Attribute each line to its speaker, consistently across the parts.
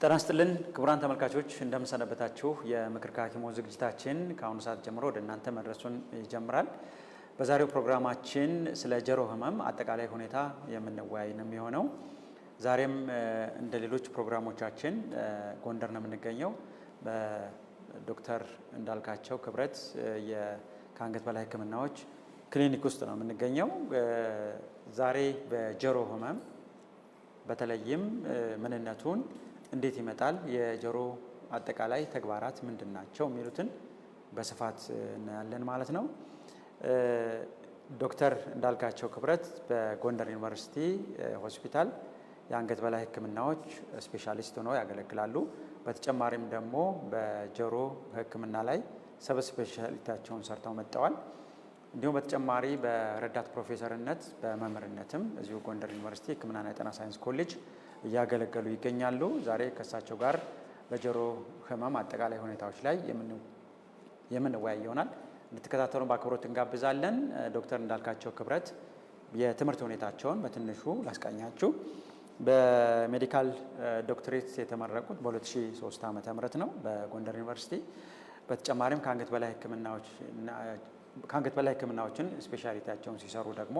Speaker 1: ጤና ይስጥልን ክቡራን ተመልካቾች እንደምሰነበታችሁ። የምክር ከሐኪሞች ዝግጅታችን ከአሁኑ ሰዓት ጀምሮ ወደ እናንተ መድረሱን ይጀምራል። በዛሬው ፕሮግራማችን ስለ ጆሮ ህመም አጠቃላይ ሁኔታ የምንወያይ ነው የሚሆነው። ዛሬም እንደ ሌሎች ፕሮግራሞቻችን ጎንደር ነው የምንገኘው። በዶክተር እንዳልካቸው ክብረት ከአንገት በላይ ህክምናዎች ክሊኒክ ውስጥ ነው የምንገኘው። ዛሬ በጆሮ ህመም በተለይም ምንነቱን እንዴት ይመጣል፣ የጆሮ አጠቃላይ ተግባራት ምንድናቸው የሚሉትን በስፋት እናያለን ማለት ነው። ዶክተር እንዳልካቸው ክብረት በጎንደር ዩኒቨርሲቲ ሆስፒታል የአንገት በላይ ህክምናዎች ስፔሻሊስት ሆነው ያገለግላሉ። በተጨማሪም ደግሞ በጆሮ ህክምና ላይ ሰብ ስፔሻሊታቸውን ሰርተው መጥተዋል። እንዲሁም በተጨማሪ በረዳት ፕሮፌሰርነት በመምህርነትም እዚሁ ጎንደር ዩኒቨርሲቲ ህክምናና የጤና ሳይንስ ኮሌጅ እያገለገሉ ይገኛሉ። ዛሬ ከእሳቸው ጋር በጆሮ ህመም አጠቃላይ ሁኔታዎች ላይ የምንወያይ ይሆናል። እንድትከታተሉን በአክብሮት እንጋብዛለን። ዶክተር እንዳልካቸው ክብረት የትምህርት ሁኔታቸውን በትንሹ ላስቃኛችሁ። በሜዲካል ዶክትሬት የተመረቁት በ2003 ዓ.ም ነው በጎንደር ዩኒቨርሲቲ። በተጨማሪም ከአንገት በላይ ህክምናዎችን ስፔሻሊቲያቸውን ሲሰሩ ደግሞ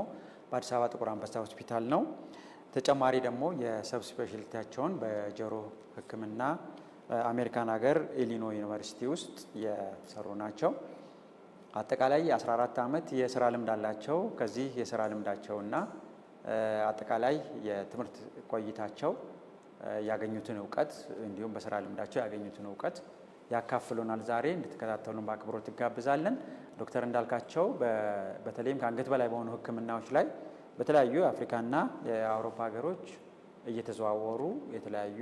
Speaker 1: በአዲስ አበባ ጥቁር አንበሳ ሆስፒታል ነው። ተጨማሪ ደግሞ የሰብ ስፔሻሊቲያቸውን በጆሮ ህክምና አሜሪካን ሀገር ኢሊኖይ ዩኒቨርሲቲ ውስጥ የሰሩ ናቸው። አጠቃላይ 14 ዓመት የስራ ልምድ አላቸው። ከዚህ የስራ ልምዳቸውና አጠቃላይ የትምህርት ቆይታቸው ያገኙትን እውቀት እንዲሁም በስራ ልምዳቸው ያገኙትን እውቀት ያካፍሉናል። ዛሬ እንድትከታተሉን በአክብሮት ትጋብዛለን። ዶክተር እንዳልካቸው በተለይም ከአንገት በላይ በሆኑ ህክምናዎች ላይ በተለያዩ የአፍሪካና የአውሮፓ ሀገሮች እየተዘዋወሩ የተለያዩ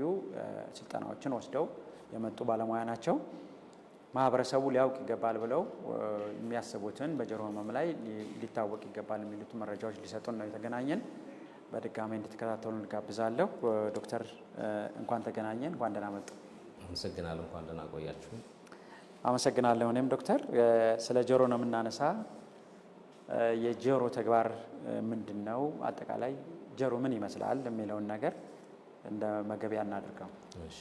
Speaker 1: ስልጠናዎችን ወስደው የመጡ ባለሙያ ናቸው። ማህበረሰቡ ሊያውቅ ይገባል ብለው የሚያስቡትን በጆሮ ህመም ላይ ሊታወቅ ይገባል የሚሉት መረጃዎች ሊሰጡን ነው የተገናኘን። በድጋሚ እንድትከታተሉ እንጋብዛለሁ። ዶክተር እንኳን ተገናኘን፣ እንኳን ደህና መጡ።
Speaker 2: አመሰግናለሁ። እንኳን ደህና ቆያችሁ።
Speaker 1: አመሰግናለሁ። እኔም ዶክተር ስለ ጆሮ ነው የምናነሳ። የጆሮ ተግባር ምንድን ነው፣ አጠቃላይ ጆሮ ምን ይመስላል የሚለውን ነገር እንደ መገቢያ እናድርገው።
Speaker 2: እሺ፣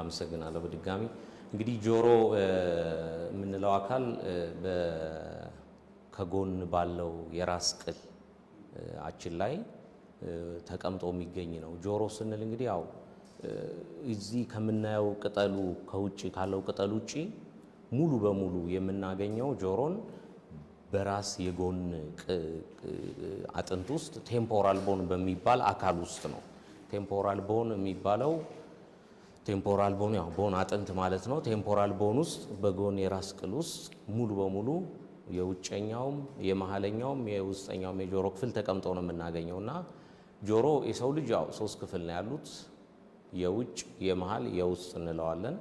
Speaker 2: አመሰግናለሁ። በድጋሚ እንግዲህ ጆሮ የምንለው አካል ከጎን ባለው የራስ ቅል አችን ላይ ተቀምጦ የሚገኝ ነው። ጆሮ ስንል እንግዲህ ያው እዚህ ከምናየው ቅጠሉ ከውጪ ካለው ቅጠል ውጪ ሙሉ በሙሉ የምናገኘው ጆሮን በራስ የጎን አጥንት ውስጥ ቴምፖራል ቦን በሚባል አካል ውስጥ ነው። ቴምፖራል ቦን የሚባለው ቴምፖራል ቦን ያው ቦን አጥንት ማለት ነው። ቴምፖራል ቦን ውስጥ በጎን የራስ ቅል ውስጥ ሙሉ በሙሉ የውጨኛውም የመሃለኛውም የውስጠኛውም የጆሮ ክፍል ተቀምጠው ነው የምናገኘውና ጆሮ የሰው ልጅ ያው 3 ክፍል ነው ያሉት። የውጭ የመሃል የውስጥ እንለዋለን።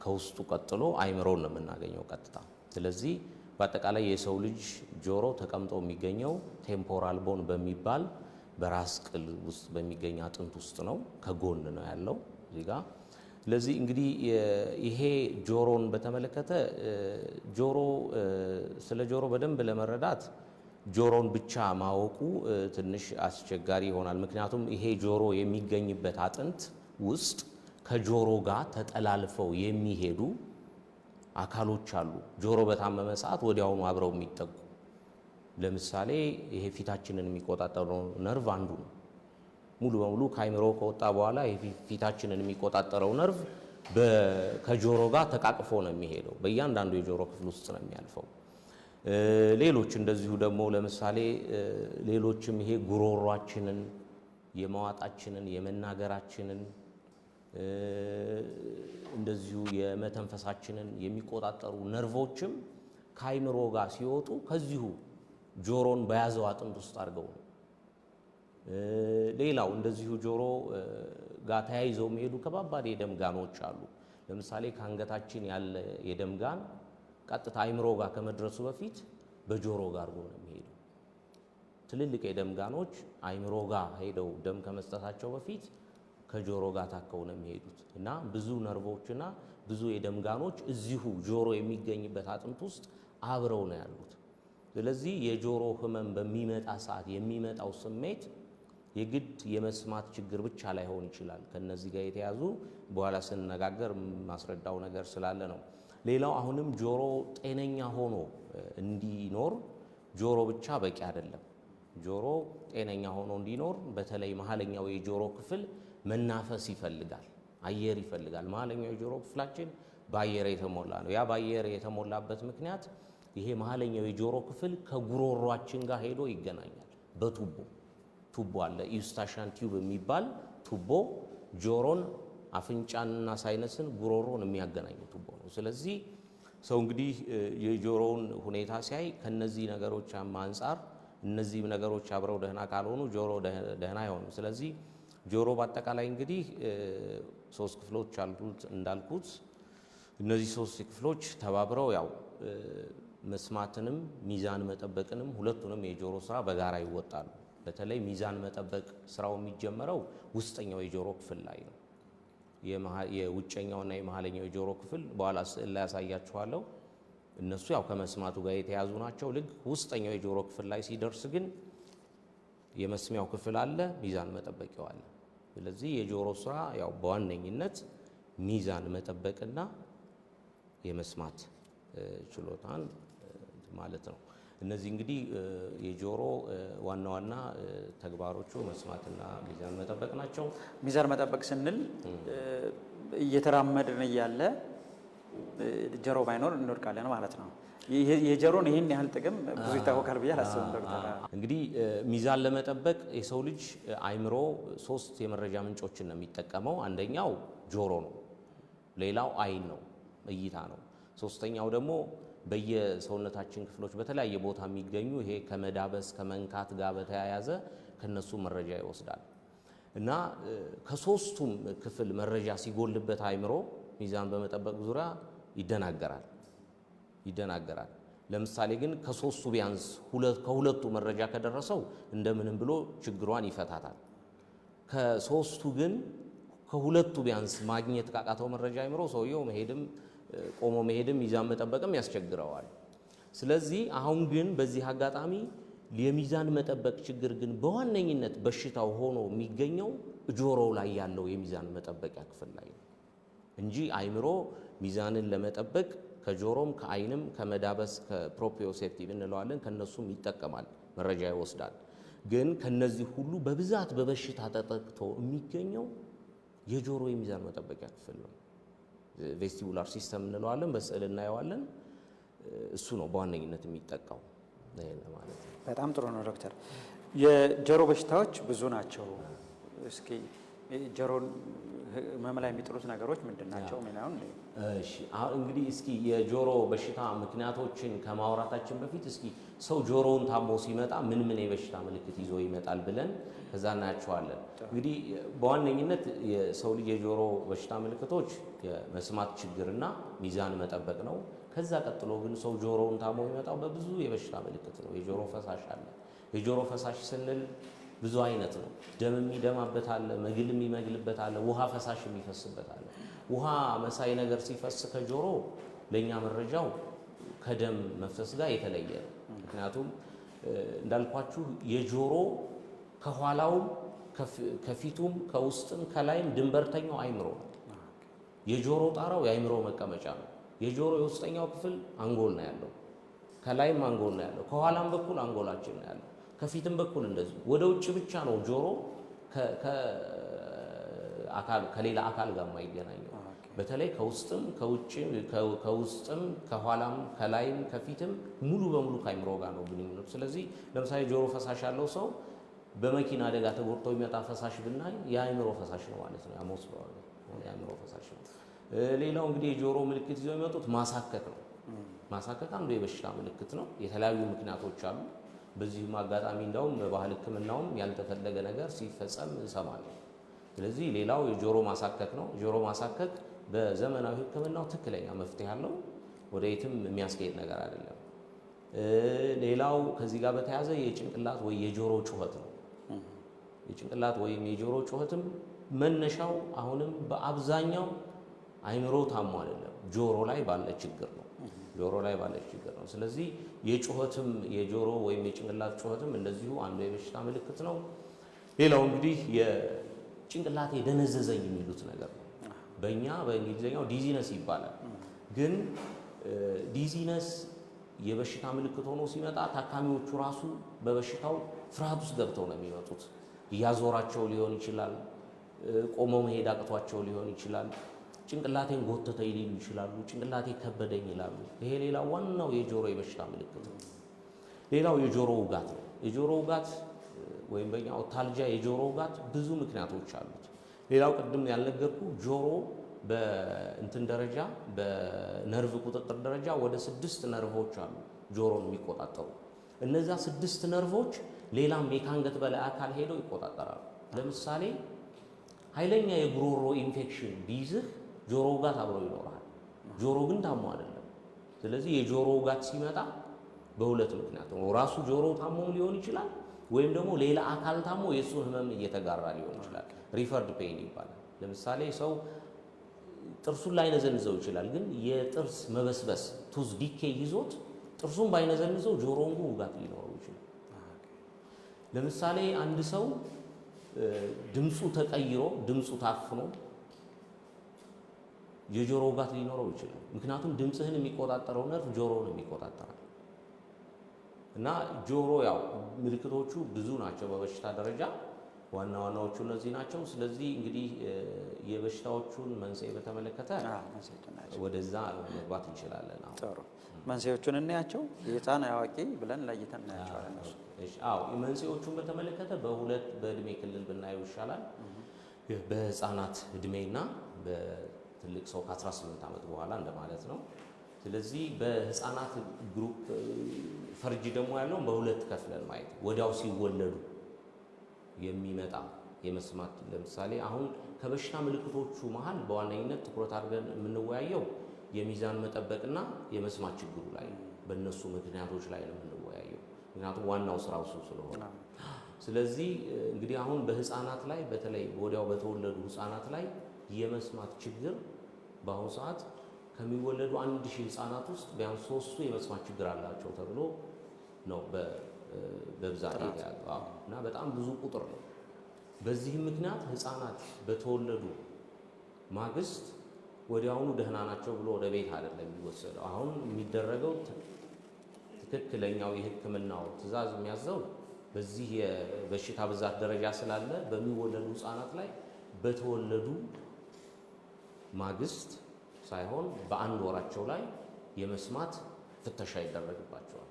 Speaker 2: ከውስጡ ቀጥሎ አይምሮን ነው የምናገኘው ቀጥታ። ስለዚህ በአጠቃላይ የሰው ልጅ ጆሮ ተቀምጦ የሚገኘው ቴምፖራል ቦን በሚባል በራስ ቅል ውስጥ በሚገኝ አጥንት ውስጥ ነው። ከጎን ነው ያለው እዚህ ጋር። ስለዚህ እንግዲህ ይሄ ጆሮን በተመለከተ ስለ ጆሮ በደንብ ለመረዳት ጆሮን ብቻ ማወቁ ትንሽ አስቸጋሪ ይሆናል። ምክንያቱም ይሄ ጆሮ የሚገኝበት አጥንት ውስጥ ከጆሮ ጋር ተጠላልፈው የሚሄዱ አካሎች አሉ። ጆሮ በታመመ ሰዓት ወዲያውኑ አብረው የሚጠቁ። ለምሳሌ ይሄ ፊታችንን የሚቆጣጠረው ነርቭ አንዱ ነው። ሙሉ በሙሉ ከአይምሮ ከወጣ በኋላ ይሄ ፊታችንን የሚቆጣጠረው ነርቭ ከጆሮ ጋር ተቃቅፎ ነው የሚሄደው። በእያንዳንዱ የጆሮ ክፍል ውስጥ ነው የሚያልፈው። ሌሎች እንደዚሁ ደግሞ ለምሳሌ ሌሎችም ይሄ ጉሮሯችንን የመዋጣችንን የመናገራችንን እንደዚሁ የመተንፈሳችንን የሚቆጣጠሩ ነርቮችም ከአይምሮ ጋር ሲወጡ ከዚሁ ጆሮን በያዘው አጥንት ውስጥ አድርገው ነው። ሌላው እንደዚሁ ጆሮ ጋር ተያይዘው የሚሄዱ ከባባድ የደም ጋኖች አሉ። ለምሳሌ ከአንገታችን ያለ የደም ጋን ቀጥታ አይምሮ ጋር ከመድረሱ በፊት በጆሮ ጋር አድርጎ ነው የሚሄዱ። ትልልቅ የደም ጋኖች አይምሮ ጋር ሄደው ደም ከመስጠታቸው በፊት ከጆሮ ጋር ታከው ነው የሚሄዱት እና ብዙ ነርቮችና ብዙ የደም ጋኖች እዚሁ ጆሮ የሚገኝበት አጥንት ውስጥ አብረው ነው ያሉት። ስለዚህ የጆሮ ህመም በሚመጣ ሰዓት የሚመጣው ስሜት የግድ የመስማት ችግር ብቻ ላይሆን ይችላል። ከነዚህ ጋር የተያዙ በኋላ ስንነጋገር ማስረዳው ነገር ስላለ ነው። ሌላው አሁንም ጆሮ ጤነኛ ሆኖ እንዲኖር ጆሮ ብቻ በቂ አይደለም። ጆሮ ጤነኛ ሆኖ እንዲኖር በተለይ መሀለኛው የጆሮ ክፍል መናፈስ ይፈልጋል፣ አየር ይፈልጋል። መሀለኛው የጆሮ ክፍላችን በአየር የተሞላ ነው። ያ በአየር የተሞላበት ምክንያት ይሄ መሀለኛው የጆሮ ክፍል ከጉሮሯችን ጋር ሄዶ ይገናኛል። ቱቦ አለ፣ ኢዩስታሻን ቲዩብ የሚባል ቱቦ ጆሮን፣ አፍንጫንና ሳይነስን ጉሮሮን የሚያገናኝ ቱቦ ነው። ስለዚህ ሰው እንግዲህ የጆሮውን ሁኔታ ሲያይ ከነዚህ ነገሮች አንጻር እነዚህ ነገሮች አብረው ደህና ካልሆኑ ጆሮ ደህና አይሆንም። ስለዚህ ጆሮ በአጠቃላይ እንግዲህ 3 ክፍሎች አሉት እንዳልኩት። እነዚህ 3 ክፍሎች ተባብረው ያው መስማትንም ሚዛን መጠበቅንም ሁለቱንም የጆሮ ስራ በጋራ ይወጣሉ። በተለይ ሚዛን መጠበቅ ስራው የሚጀመረው ውስጠኛው የጆሮ ክፍል ላይ ነው። የውጨኛውና የመሀለኛው የጆሮ ክፍል በኋላ ስዕል ላይ ያሳያችኋለሁ። እነሱ ያው ከመስማቱ ጋር የተያዙ ናቸው። ልክ ውስጠኛው የጆሮ ክፍል ላይ ሲደርስ ግን የመስሚያው ክፍል አለ፣ ሚዛን መጠበቂያው አለ። ስለዚህ የጆሮ ስራ ያው በዋነኝነት ሚዛን መጠበቅና የመስማት ችሎታን ማለት ነው። እነዚህ እንግዲህ የጆሮ ዋና ዋና ተግባሮቹ መስማትና ሚዛን መጠበቅ ናቸው።
Speaker 1: ሚዛን መጠበቅ ስንል እየተራመድን እያለ ጆሮ ባይኖር እንወድቃለን ማለት ነው። የጆሮን ይህን ያህል ጥቅም ብዙ ይታወቃል ብዬ አላስብም ዶክተር።
Speaker 2: እንግዲህ ሚዛን ለመጠበቅ የሰው ልጅ አይምሮ 3 የመረጃ ምንጮችን ነው የሚጠቀመው። አንደኛው ጆሮ ነው፣ ሌላው አይን ነው፣ እይታ ነው። ሶስተኛው ደግሞ በየሰውነታችን ክፍሎች በተለያየ ቦታ የሚገኙ ይሄ ከመዳበስ ከመንካት ጋር በተያያዘ ከነሱ መረጃ ይወስዳል እና ከ3ቱም ክፍል መረጃ ሲጎልበት አይምሮ ሚዛን በመጠበቅ ዙሪያ ይደናገራል። ለምሳሌ ግን ከ3ቱ ቢያንስ ከሁለቱ መረጃ ከደረሰው እንደምንም ብሎ ችግሯን ይፈታታል። ከ3ቱ ግን ከሁለቱ ቢያንስ ማግኘት ካቃተው መረጃ አይምሮ ሰውየው ቆሞ መሄድም ሚዛን መጠበቅም ያስቸግረዋል። ስለዚህ አሁን ግን በዚህ አጋጣሚ የሚዛን መጠበቅ ችግር ግን በዋነኝነት በሽታው ሆኖ የሚገኘው ጆሮ ላይ ያለው የሚዛን መጠበቂያ ክፍል ላይ ነው እንጂ አይምሮ ሚዛንን ለመጠበቅ ከጆሮም ከአይንም ከመዳበስ ከፕሮፕሪዮሴፕቲቭ እንለዋለን ከነሱም ይጠቀማል፣ መረጃ ይወስዳል። ግን ከነዚህ ሁሉ በብዛት በበሽታ ተጠቅቶ የሚገኘው የጆሮ የሚዛን መጠበቂያ ክፍል ነው። ቬስቲቡላር ሲስተም እንለዋለን፣ በስዕል እናየዋለን። እሱ ነው በዋነኝነት የሚጠቃው ማለት ነው።
Speaker 1: በጣም ጥሩ ነው ዶክተር። የጆሮ በሽታዎች ብዙ ናቸው። እስኪ ጆሮን ህመም ላይ የሚጥሉት ነገሮች ምንድን ናቸው?
Speaker 2: እሺ አሁን እንግዲህ እስኪ የጆሮ በሽታ ምክንያቶችን ከማውራታችን በፊት እስኪ ሰው ጆሮውን ታሞ ሲመጣ ምን የበሽታ ምልክት ይዞ ይመጣል ብለን ከዛ እናያቸዋለን። እንግዲህ በዋነኝነት የሰው ልጅ የጆሮ በሽታ ምልክቶች የመስማት ችግርና ሚዛን መጠበቅ ነው። ከዛ ቀጥሎ ግን ሰው ጆሮውን ታሞ የሚመጣው በብዙ የበሽታ ምልክት ነው። የጆሮ ፈሳሽ አለ። የጆሮ ፈሳሽ ስንል ብዙ አይነት ነው። ደም የሚደማበት አለ፣ መግል የሚመግልበት አለ፣ ውሃ ፈሳሽ የሚፈስበት አለ። ውሃ መሳይ ነገር ሲፈስ ከጆሮ ለኛ መረጃው ከደም መፍሰስ ጋር የተለየ ነው። ምክንያቱም እንዳልኳችሁ የጆሮ ከኋላውም ከፊቱም ከውስጥም ከላይም ድንበርተኛው አይምሮ ነው። የጆሮ ጣራው የአይምሮ መቀመጫ ነው። የጆሮ የውስጠኛው ክፍል አንጎል ነው ያለው፣ ከላይም አንጎል ነው ያለው፣ ከኋላም በኩል አንጎላችን ነው ያለው፣ ከፊትም በኩል እንደዚህ። ወደ ውጭ ብቻ ነው ጆሮ ከሌላ አካል ጋር የማይገናኘው። በተለይ ከውስጥም ከውስጥም ከኋላም ከላይም ከፊትም ሙሉ በሙሉ ከአይምሮ ጋር ነው ግንኙነቱ። ስለዚህ ለምሳሌ ጆሮ ፈሳሽ ያለው ሰው በመኪና አደጋ ተጎድቶ የሚመጣ ፈሳሽ ብናይ የአይምሮ ፈሳሽ ነው ማለት ነው። ያሞስለዋል፣ የአይምሮ ፈሳሽ ነው። ሌላው እንግዲህ የጆሮ ምልክት ይዘው የሚመጡት ማሳከክ ነው። ማሳከክ አንዱ የበሽታ ምልክት ነው። የተለያዩ ምክንያቶች አሉ። በዚህም አጋጣሚ እንደውም በባህል ሕክምናውም ያልተፈለገ ነገር ሲፈጸም እንሰማለን። ስለዚህ ሌላው የጆሮ ማሳከክ ነው። ጆሮ ማሳከክ በዘመናዊ ሕክምናው ትክክለኛ መፍትሄ አለው። ወደ የትም የሚያስኬድ ነገር አይደለም። ሌላው ከዚህ ጋር በተያያዘ የጭንቅላት ወይ የጆሮ ጩኸት ነው። የጭንቅላት ወይም የጆሮ ጩኸትም መነሻው አሁንም በአብዛኛው አይምሮ ታሞ አይደለም፣ ጆሮ ላይ ባለ ችግር ነው። ጆሮ ላይ ባለ ችግር ነው። ስለዚህ የጩኸትም የጆሮ ወይም የጭንቅላት ጩኸትም እንደዚሁ አንዱ የበሽታ ምልክት ነው። ሌላው እንግዲህ የጭንቅላቴ ደነዘዘኝ የሚሉት ነገር ነው። በእኛ በእንግሊዝኛው ዲዚነስ ይባላል። ግን ዲዚነስ የበሽታ ምልክት ሆኖ ሲመጣ ታካሚዎቹ ራሱ በበሽታው ፍርሃት ውስጥ ገብተው ነው የሚመጡት። እያዞራቸው ሊሆን ይችላል፣ ቆመው መሄድ አቅቷቸው ሊሆን ይችላል፣ ጭንቅላቴን ጎተተኝ ሊሉ ይችላሉ፣ ጭንቅላቴ ከበደኝ ይላሉ። ይሄ ሌላው ዋናው የጆሮ የበሽታ ምልክት ነው። ሌላው የጆሮ ውጋት ነው። የጆሮ ውጋት ወይም በእኛ ኦታልጂያ የጆሮ ውጋት ብዙ ምክንያቶች አሉት። ሌላው ቅድም ያልነገርኩ ጆሮ በእንትን ደረጃ በነርቭ ቁጥጥር ደረጃ ወደ 6 ነርቮች አሉ ጆሮን የሚቆጣጠሩ። እነዛ 6 ነርቮች ሌላም ከአንገት በላይ አካል ሄደው ይቆጣጠራሉ። ለምሳሌ ኃይለኛ የጉሮሮ ኢንፌክሽን ቢይዝህ ጆሮ ውጋት አብሮ ይኖራል። ጆሮ ግን ታሞ አይደለም። ስለዚህ የጆሮ ውጋት ሲመጣ በሁለት ምክንያት ነው። ራሱ ጆሮ ታሞም ሊሆን ይችላል፣ ወይም ደግሞ ሌላ አካል ታሞ የእሱን ህመም እየተጋራ ሊሆን ይችላል። ሪፈርድ ፔይን ይባላል። ለምሳሌ ሰው ጥርሱን ላይነዘንዘው ይችላል፣ ግን የጥርስ መበስበስ ቱዝ ዲኬ ይዞት ጥርሱን ባይነዘንዘው ጆሮውን ግን ውጋት ሊኖረው ይችላል። ለምሳሌ አንድ ሰው ድምፁ ተቀይሮ ድምፁ ታፍኖ የጆሮ ውጋት ሊኖረው ይችላል። ምክንያቱም ድምፅህን የሚቆጣጠረው ነርቭ ጆሮውን የሚቆጣጠራል። እና ጆሮ ያው ምልክቶቹ ብዙ ናቸው በበሽታ ደረጃ፣ ዋና ዋናዎቹ እነዚህ ናቸው። ስለዚህ እንግዲህ የበሽታዎቹን መንስኤ በተመለከተ ወደዛ መግባት እንችላለን።
Speaker 1: ጥሩ፣ መንስኤዎቹን እናያቸው። የህፃን አዋቂ ብለን ለይተን እናያቸዋለን።
Speaker 2: አዎ፣ መንስኤዎቹን በተመለከተ በእድሜ ክልል ብናየው ይሻላል። በህፃናት እድሜና በትልቅ ሰው ከ18 ዓመት በኋላ እንደማለት ነው። ስለዚህ በህፃናት ግሩፕ ፈርጅ ደግሞ ያለውን በሁለት ከፍለን ማየት፣ ወዲያው ሲወለዱ የሚመጣ የመስማት ለምሳሌ አሁን ከበሽታ ምልክቶቹ መሀል በዋነኝነት ትኩረት አድርገን የምንወያየው የሚዛን መጠበቅና የመስማት ችግሩ ላይ በእነሱ ምክንያቶች ላይ ነው የምንወያየው፣ ምክንያቱም ዋናው ስራው እሱ ስለሆነ። ስለዚህ እንግዲህ አሁን በህፃናት ላይ በተለይ ወዲያው በተወለዱ ህፃናት ላይ የመስማት ችግር በአሁኑ ሰዓት ከሚወለዱ 1000 ህፃናት ውስጥ ቢያንስ 3ቱ የመስማት ችግር አላቸው ተብሎ ነው በብዛት የተያዘው እና በጣም ብዙ ቁጥር ነው። በዚህም ምክንያት ህፃናት በተወለዱ ማግስት ወዲያውኑ ደህና ናቸው ብሎ ወደ ቤት አይደለም የሚወሰደው። አሁን የሚደረገው ትክክለኛው የሕክምናው ትዕዛዝ የሚያዘው በዚህ የበሽታ ብዛት ደረጃ ስላለ በሚወለዱ ህፃናት ላይ በተወለዱ ማግስት ሳይሆን በአንድ ወራቸው ላይ የመስማት ፍተሻ ይደረግባቸዋል።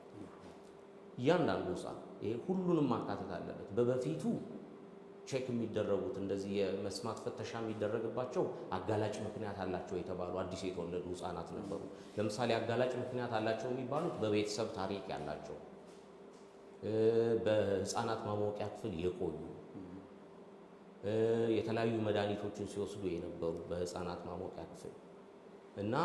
Speaker 2: እያንዳንዱ ህፃን ይሄ ሁሉንም ማካተት አለበት። በበፊቱ ቼክ የሚደረጉት እንደዚህ የመስማት ፍተሻ የሚደረግባቸው አጋላጭ ምክንያት አላቸው የተባሉ አዲስ የተወለዱ ህፃናት ነበሩ። ለምሳሌ አጋላጭ ምክንያት አላቸው የሚባሉት በቤተሰብ ታሪክ ያላቸው፣ በህፃናት ማሞቂያ ክፍል የቆዩ፣ የተለያዩ መድኃኒቶችን ሲወስዱ የነበሩ በህፃናት ማሞቂያ ክፍል እና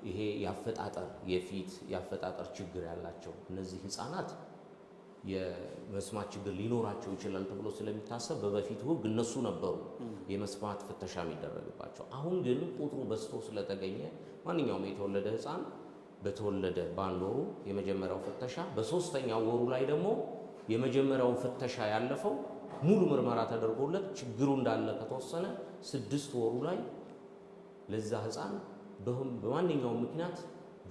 Speaker 2: ይሄ ያፈጣጠር የፊት ያፈጣጠር ችግር ያላቸው እነዚህ ህፃናት የመስማት ችግር ሊኖራቸው ይችላል ተብሎ ስለሚታሰብ በበፊቱ ህግ እነሱ ነበሩ የመስማት ፍተሻ የሚደረግባቸው። አሁን ግን ቁጥሩ በዝቶ ስለተገኘ ማንኛውም የተወለደ ህፃን በተወለደ በአንድ ወሩ የመጀመሪያው ፍተሻ፣ በሶስተኛው ወሩ ላይ ደግሞ የመጀመሪያውን ፍተሻ ያለፈው ሙሉ ምርመራ ተደርጎለት ችግሩ እንዳለ ከተወሰነ 6 ወሩ ላይ ለዛ ህፃን በማንኛውም ምክንያት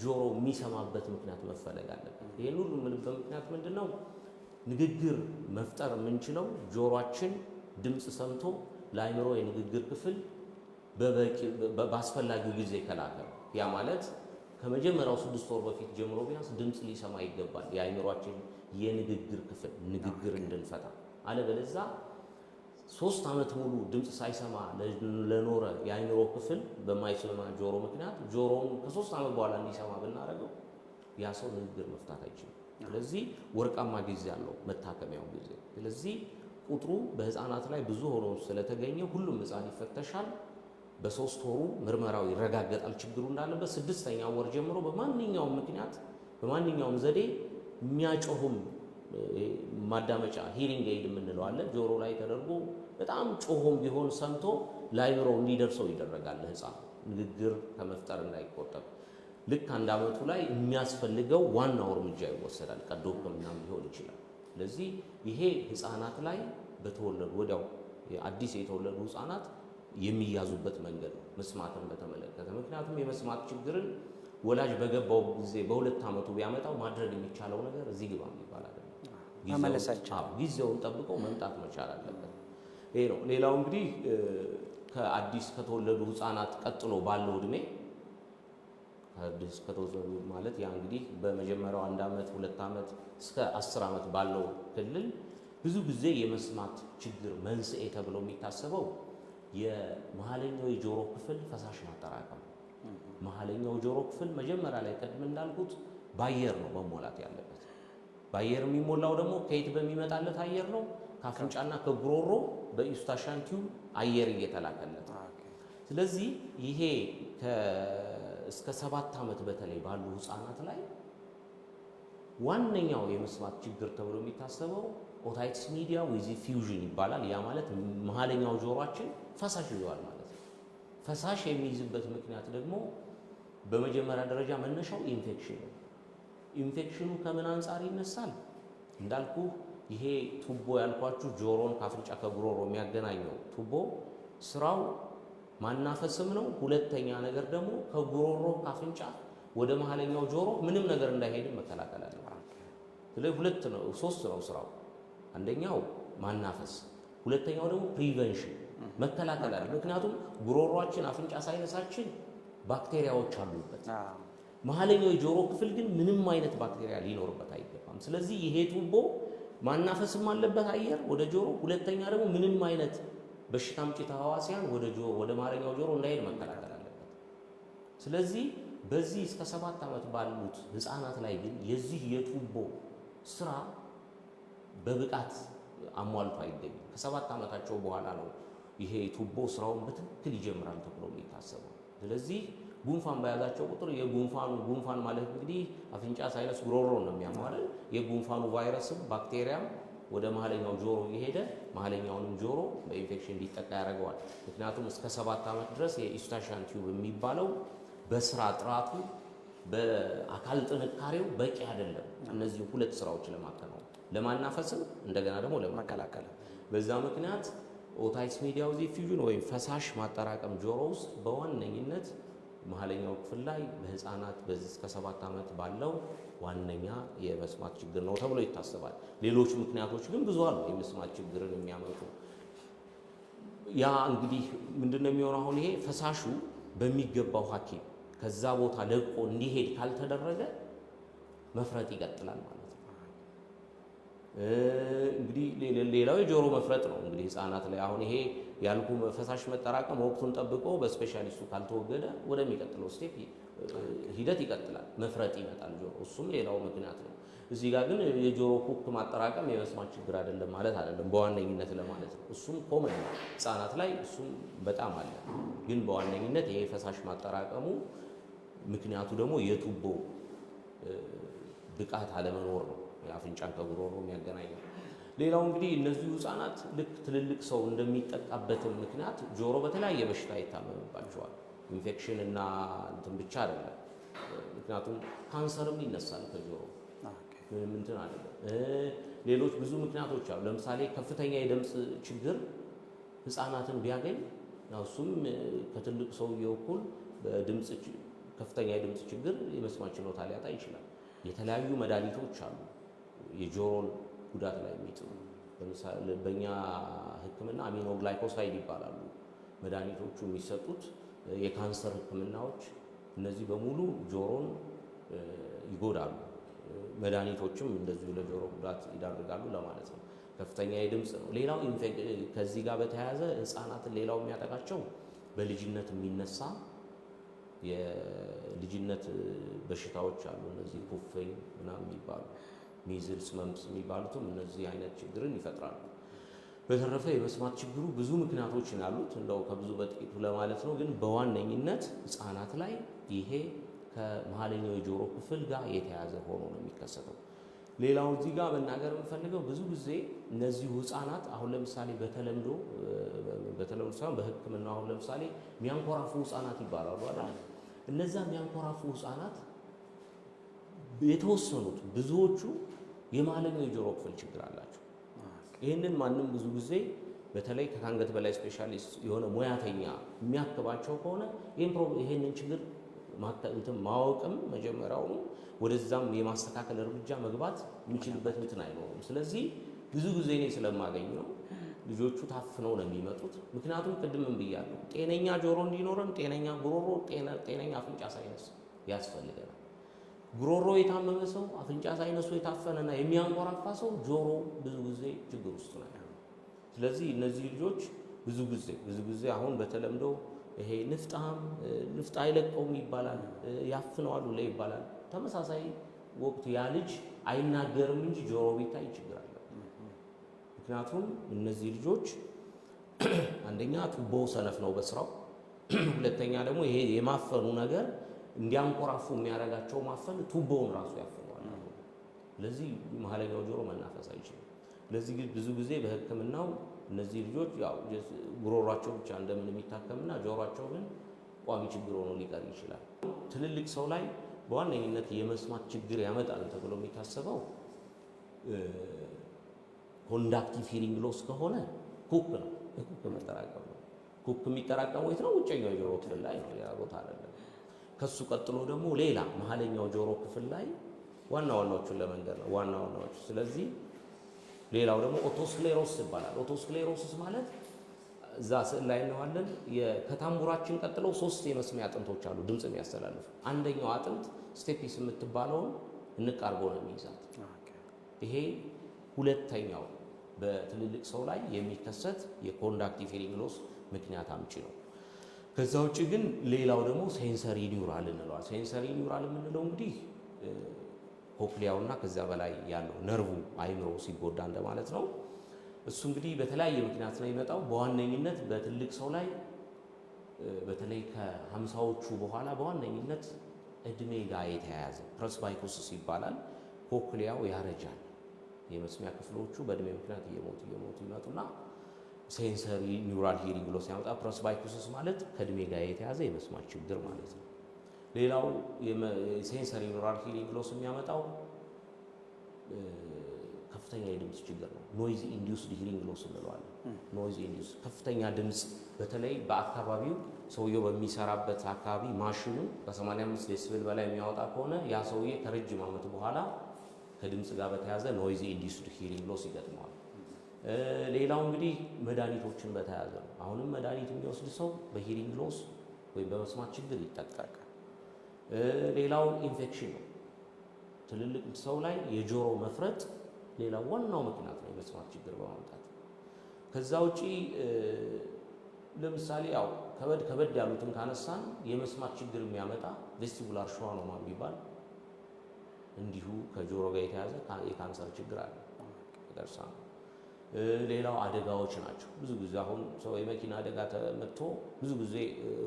Speaker 2: ጆሮ የሚሰማበት ምክንያት መፈለግ አለበት። ይሄን ሁሉ የምልበት ምክንያት ምንድነው? ንግግር መፍጠር የምንችለው ጆሮአችን ድምፅ ሰምቶ ለአእምሮ የንግግር ክፍል በአስፈላጊው ጊዜ ከላከ። ያ ማለት ከመጀመሪያው 6 ወር በፊት ጀምሮ ቢያንስ ድምፅ ሊሰማ ይገባል የአእምሮአችን የንግግር ክፍል ንግግር እንድንፈታ። አለበለዚያ 3 ዓመት ሙሉ ድምፅ ሳይሰማ ለኖረ የአእምሮ ክፍል በማይሰማ ጆሮ ምክንያት ጆሮውን ከ3 ዓመት በኋላ እንዲሰማ ብናደርገው ያ ሰው ንግግር መፍታት አይችልም። ስለዚህ ወርቃማ ጊዜ አለው መታከሚያው ጊዜ። ስለዚህ ቁጥሩ በህፃናት ላይ ብዙ ሆኖ ስለተገኘ ሁሉም ህፃን ይፈተሻል። በ3 ወሩ ምርመራው ይረጋገጣል ችግሩ እንዳለበት። 6ኛው ወር ጀምሮ በማንኛውም ምክንያት በማንኛውም ዘዴ የሚያጮህም ማዳመጫ ሂሪንግ ኤድ የምንለው አለ ጆሮ ላይ ተደርጎ በጣም ጮሆም ቢሆን ሰምቶ ለአእምሮው እንዲደርሰው ይደረጋል። ህፃን ንግግር ከመፍጠር እንዳይቆጠብ ልክ 1 ዓመቱ ላይ የሚያስፈልገው ዋናው እርምጃ ይወሰዳል። ቀዶ ሕክምናም ሊሆን ይችላል። ስለዚህ ይሄ ህፃናት ላይ በተወለዱ ወዲያው አዲስ የተወለዱ ህፃናት የሚያዙበት መንገድ ነው መስማትን በተመለከተ። ምክንያቱም የመስማት ችግርን ወላጅ በገባው ጊዜ በ2 ዓመቱ ቢያመጣው ማድረግ የሚቻለው ነገር እዚህ ግባ የሚባል አይደለም። ጊዜውን ጠብቀው መምጣት መቻል አለበት። ይሄ ነው። ሌላው እንግዲህ ከአዲስ ከተወለዱ ህፃናት ቀጥሎ ባለው እድሜ አዲስ ከተወለዱ ማለት ያ እንግዲህ በመጀመሪያው 1 ዓመት 2 ዓመት እስከ 10 ዓመት ባለው ክልል ብዙ ጊዜ የመስማት ችግር መንስኤ ተብሎ የሚታሰበው የመሀለኛው የጆሮ ክፍል ፈሳሽ ማጠራቀም። መሀለኛው ጆሮ ክፍል መጀመሪያ ላይ ቀድም እንዳልኩት በአየር ነው መሞላት ያለበት። በአየር የሚሞላው ደግሞ ከየት በሚመጣለት አየር ነው? ከአፍንጫና ከጉሮሮ በኢስታሻን ቲዩብ አየር እየተላከለት። ስለዚህ ይሄ እስከ 7 ዓመት በተለይ ባሉ ህፃናት ላይ ዋነኛው የመስማት ችግር ተብሎ የሚታሰበው ኦታይትስ ሚዲያ ዊዝ ፊውዥን ይባላል። ያ ማለት መሀለኛው ጆሮአችን ፈሳሽ ይዟል ማለት ነው። ፈሳሽ የሚይዝበት ምክንያት ደግሞ በመጀመሪያ ደረጃ መነሻው ኢንፌክሽን ነው። ኢንፌክሽኑ ከምን አንጻር ይነሳል? እንዳልኩ ይሄ ቱቦ ያልኳችሁ ጆሮን ከአፍንጫ ከጉሮሮ የሚያገናኘው ቱቦ ስራው ማናፈስም ነው። ሁለተኛ ነገር ደግሞ ከጉሮሮ ከአፍንጫ ወደ መሀለኛው ጆሮ ምንም ነገር እንዳይሄድ መከላከል አለ። ስለዚህ 3 ነው ስራው። አንደኛው ማናፈስ፣ ሁለተኛው ደግሞ ፕሪቨንሽን መከላከል አለ። ምክንያቱም ጉሮሮአችን አፍንጫ ሳይነሳችን ባክቴሪያዎች አሉበት። መሀለኛው የጆሮ ክፍል ግን ምንም አይነት ባክቴሪያ ሊኖርበት አይገባም። ስለዚህ ይሄ ቱቦ ማናፈስም አለበት አየር ወደ ጆሮ፣ ሁለተኛ ደግሞ ምንም አይነት በሽታ አምጪ ተህዋሲያን ወደ መሀለኛው ጆሮ እንዳይሄድ መከላከል አለበት። ስለዚህ በዚህ እስከ 7 ዓመት ባሉት ህፃናት ላይ ግን የዚህ የቱቦ ስራ በብቃት አሟልቶ አይገኝም። ከ7 ዓመታቸው በኋላ ነው ይሄ ቱቦ ስራውን በትክክል ይጀምራል ተብሎ የሚታሰበው። ስለዚህ ጉንፋን በያዛቸው ቁጥር ጉንፋን ማለት እንግዲህ አፍንጫ፣ ሳይነስ፣ ጉሮሮ ነው የሚያሟለው። የጉንፋኑ ቫይረስም ባክቴሪያም ወደ መሀለኛው ጆሮ እየሄደ መሀለኛውንም ጆሮ በኢንፌክሽን እንዲጠቃ ያደርገዋል። ምክንያቱም እስከ 7 ዓመት ድረስ የኢስታሻን ቲዩብ የሚባለው በስራ ጥራቱ በአካል ጥንካሬው በቂ አይደለም። እነዚህ 2 ስራዎች ለማከናወን ለማናፈስም እንደገና ደግሞ ለመከላከል። በዛ ምክንያት ኦታይትስ ሚዲያ ዊዝ ፊውዥን ወይም ፈሳሽ ማጠራቀም ጆሮ ውስጥ በዋነኝነት መሀለኛው ክፍል ላይ በህፃናት በዚህ እስከ 7 ዓመት ባለው ዋነኛ የመስማት ችግር ነው ተብሎ ይታሰባል። ሌሎች ምክንያቶች ግን ብዙ አሉ የመስማት ችግርን የሚያመጡ። ያ እንግዲህ ምንድነው የሚሆነው? አሁን ይሄ ፈሳሹ በሚገባው ሐኪም ከዛ ቦታ ለቆ እንዲሄድ ካልተደረገ መፍረጥ ይቀጥላል ማለት ነው። እንግዲህ ሌላው የጆሮ መፍረጥ ነው። እንግዲህ ህፃናት ላይ አሁን ይሄ ያልኩ ፈሳሽ መጠራቀም ወቅቱን ጠብቆ በስፔሻሊስቱ ካልተወገደ ወደሚቀጥለው ስቴፕ ሂደት ይቀጥላል፣ መፍረጥ ይመጣል ጆሮ። እሱም ሌላው ምክንያት ነው። እዚህ ጋር ግን የጆሮ ኩክ ማጠራቀም የመስማት ችግር አይደለም ማለት አይደለም፣ በዋነኝነት ለማለት ነው። እሱም ኮመን ነው ህፃናት ላይ፣ እሱም በጣም አለ። ግን በዋነኝነት ይሄ ፈሳሽ ማጠራቀሙ ምክንያቱ ደግሞ የቱቦ ብቃት አለመኖር ነው፣ የአፍንጫን ከጉሮሮ የሚያገናኘው። ሌላው እንግዲህ እነዚህ ህፃናት ልክ ትልልቅ ሰው እንደሚጠቃበትም ምክንያት ጆሮ በተለያየ በሽታ ይታመምባቸዋል። ኢንፌክሽን እና እንትን ብቻ አይደለም። ምክንያቱም ካንሰርም ይነሳል ከጆሮ ምንም እንትን አይደለም። ሌሎች ብዙ ምክንያቶች አሉ። ለምሳሌ ከፍተኛ የድምፅ ችግር ህፃናትን ቢያገኝ እሱም ከትልቅ ሰውየው እኩል ከፍተኛ የድምፅ ችግር የመስማት ችሎታ ሊያጣ ይችላል። የተለያዩ መድኃኒቶች አሉ የጆሮን ጉዳት ላይ የሚጥሉ። ለምሳሌ በእኛ ሕክምና አሚኖግላይኮሳይድ ይባላሉ መድኃኒቶቹ የሚሰጡት የካንሰር ሕክምናዎች። እነዚህ በሙሉ ጆሮን ይጎዳሉ። መድኃኒቶችም እንደዚሁ ለጆሮ ጉዳት ይዳርጋሉ ለማለት ነው። ከፍተኛ የድምፅ ነው። ሌላው ከዚህ ጋር በተያያዘ ህፃናትን ሌላው የሚያጠቃቸው በልጅነት የሚነሳ የልጅነት በሽታዎች አሉ። እነዚህ ኩፍኝ ምናምን የሚባሉ ሚዝልስ፣ መምፕስ የሚባሉትም እነዚህ አይነት ችግርን ይፈጥራሉ። በተረፈ የመስማት ችግሩ ብዙ ምክንያቶች ያሉት እንደው ከብዙ በጥቂቱ ለማለት ነው። ግን በዋነኝነት ህፃናት ላይ ይሄ ከመሀለኛው የጆሮ ክፍል ጋር የተያዘ ሆኖ ነው የሚከሰተው። ሌላው እዚህ ጋር መናገር የምፈልገው ብዙ ጊዜ እነዚሁ ህፃናት አሁን ለምሳሌ በተለምዶ ሳይሆን በሕክምና አሁን ለምሳሌ የሚያንኮራፉ ህፃናት ይባላሉ አይደል? እነዛ የሚያንኮራፉ ህፃናት የተወሰኑት ብዙዎቹ የመሀለኛው የጆሮ ክፍል ችግር አላቸው። ይህንን ማንም ብዙ ጊዜ በተለይ ከአንገት በላይ ስፔሻሊስት የሆነ ሙያተኛ የሚያክባቸው ከሆነ ይህንን ችግር ማወቅም መጀመሪያውኑ ወደዛም የማስተካከል እርምጃ መግባት የሚችልበት እንትን አይኖርም። ስለዚህ ብዙ ጊዜ እኔ ስለማገኝ ነው ልጆቹ ታፍነው ነው የሚመጡት። ምክንያቱም ቅድምም ብያለሁ፣ ጤነኛ ጆሮ እንዲኖረን ጤነኛ ጉሮሮ፣ ጤነኛ አፍንጫ ሳይነስ ያስፈልገናል። ጉሮሮ የታመመ ሰው፣ አፍንጫ ሳይነሱ የታፈነና የሚያንቆራፋ ሰው ጆሮ ብዙ ጊዜ ችግር ውስጥ ነው ያለው። ስለዚህ እነዚህ ልጆች ብዙ ጊዜ አሁን በተለምዶ ይሄ ንፍጥ አይለቀውም ይባላል፣ ያፍነዋል ላይ ይባላል። ተመሳሳይ ወቅት ያ ልጅ አይናገርም እንጂ ጆሮ ቢታይ ችግር አለ። ምክንያቱም እነዚህ ልጆች አንደኛ ቱቦ ሰነፍ ነው በስራው፣ ሁለተኛ ደግሞ ይሄ የማፈኑ ነገር እንዲያንቆራፉ የሚያደርጋቸው ማፈን ቱቦውን ራሱ ያፍነዋል። ስለዚህ መሀለኛው ጆሮ መናፈስ አይችልም። ስለዚህ ብዙ ጊዜ በሕክምናው እነዚህ ልጆች ያው ጉሮሯቸው ብቻ እንደምን የሚታከምና ጆሮአቸው ግን ቋሚ ችግር ሆኖ ሊቀር ይችላል። ትልልቅ ሰው ላይ በዋነኝነት የመስማት ችግር ያመጣል ተብሎ የሚታሰበው ኮንዳክቲቭ ሂሪንግ ሎስ ከሆነ ኩክ ነው። ኩክ መጠራቀም ነው። ኩክ የሚጠራቀመው የት ነው? ውጨኛው ጆሮ ክፍል ላይ ነው፣ ሌላ ቦታ አይደለም። ከሱ ቀጥሎ ደግሞ ሌላ መሀለኛው ጆሮ ክፍል ላይ ዋናዎቹን ለመንገር ነው ዋናዎቹ። ስለዚህ ሌላው ደግሞ ኦቶስክሌሮስ ይባላል። ኦቶስክሌሮሲስ ማለት እዛ ስዕል ላይ እናዋለን። ከታምቡራችን ቀጥለው 3 የመስሚያ አጥንቶች አሉ ድምጽ የሚያስተላልፉ። አንደኛው አጥንት ስቴፒስ የምትባለውን እንቃርጎ ነው የሚይዛት። ይሄ ሁለተኛው በትልልቅ ሰው ላይ የሚከሰት የኮንዳክቲቭ ሂሪንግ ሎስ ምክንያት አምጪ ነው። ከዛ ውጭ ግን ሌላው ደግሞ ሴንሰሪ ኒውራል እንለዋል። ሴንሰሪ ኒውራል የምንለው እንግዲህ ኮክሊያውና ከዛ በላይ ያለው ነርቡ አይምሮ ሲጎዳ እንደማለት ነው። እሱ እንግዲህ በተለያየ ምክንያት ነው የሚመጣው። በዋነኝነት በትልቅ ሰው ላይ በተለይ ከ50ዎቹ በኋላ በዋነኝነት እድሜ ጋር የተያያዘ ፕሬስባይኮሲስ ይባላል። ኮክሊያው ያረጃል። የመስሚያ ክፍሎቹ በእድሜ ምክንያት እየሞቱ ይመጡና ሴንሰሪ ኒውራል ሂሪንግ ሎስ ያመጣ። ፕሬስባይኮሲስ ማለት ከእድሜ ጋር የተያያዘ የመስማት ችግር ማለት ነው። ሌላው ሴንሰሪ ኒውራል ሂሪንግ ሎስ የሚያመጣው ከፍተኛ የድምፅ ችግር ነው። ኖይዝ ኢንዲዩስድ ሂሪንግ ሎስ እንለዋለን። ኖይዝ ኢንዲዩስ ከፍተኛ ድምፅ በተለይ በአካባቢው ሰውየው በሚሰራበት አካባቢ ማሽኑ ከ85 ዴሲቤል በላይ የሚያወጣ ከሆነ ያ ሰውዬ ከረጅም ዓመት በኋላ ከድምፅ ጋር በተያያዘ ኖይዝ ኢንዲዩስድ ሂሪንግ ሎስ ይገጥመዋል። ሌላው እንግዲህ መድኃኒቶችን በተያያዘ ነው። አሁንም መድኃኒት የሚወስድ ሰው በሂሪንግ ሎስ ወይም በመስማት ችግር ይጠቃል። ሌላው ኢንፌክሽን ነው። ትልልቅ ሰው ላይ የጆሮ መፍረጥ ሌላው ዋናው ምክንያት ነው የመስማት ችግር በማምጣት። ከዛ ውጪ ለምሳሌ ያው ከበድ ያሉትን ካነሳን የመስማት ችግር የሚያመጣ ቬስቲቡላር ሸዋኖማ የሚባል እንዲሁ ከጆሮ ጋር የተያዘ የካንሰር ችግር አለ ደርሳ። ሌላው አደጋዎች ናቸው። ብዙ ጊዜ አሁን ሰው የመኪና አደጋ ተመትቶ ብዙ ጊዜ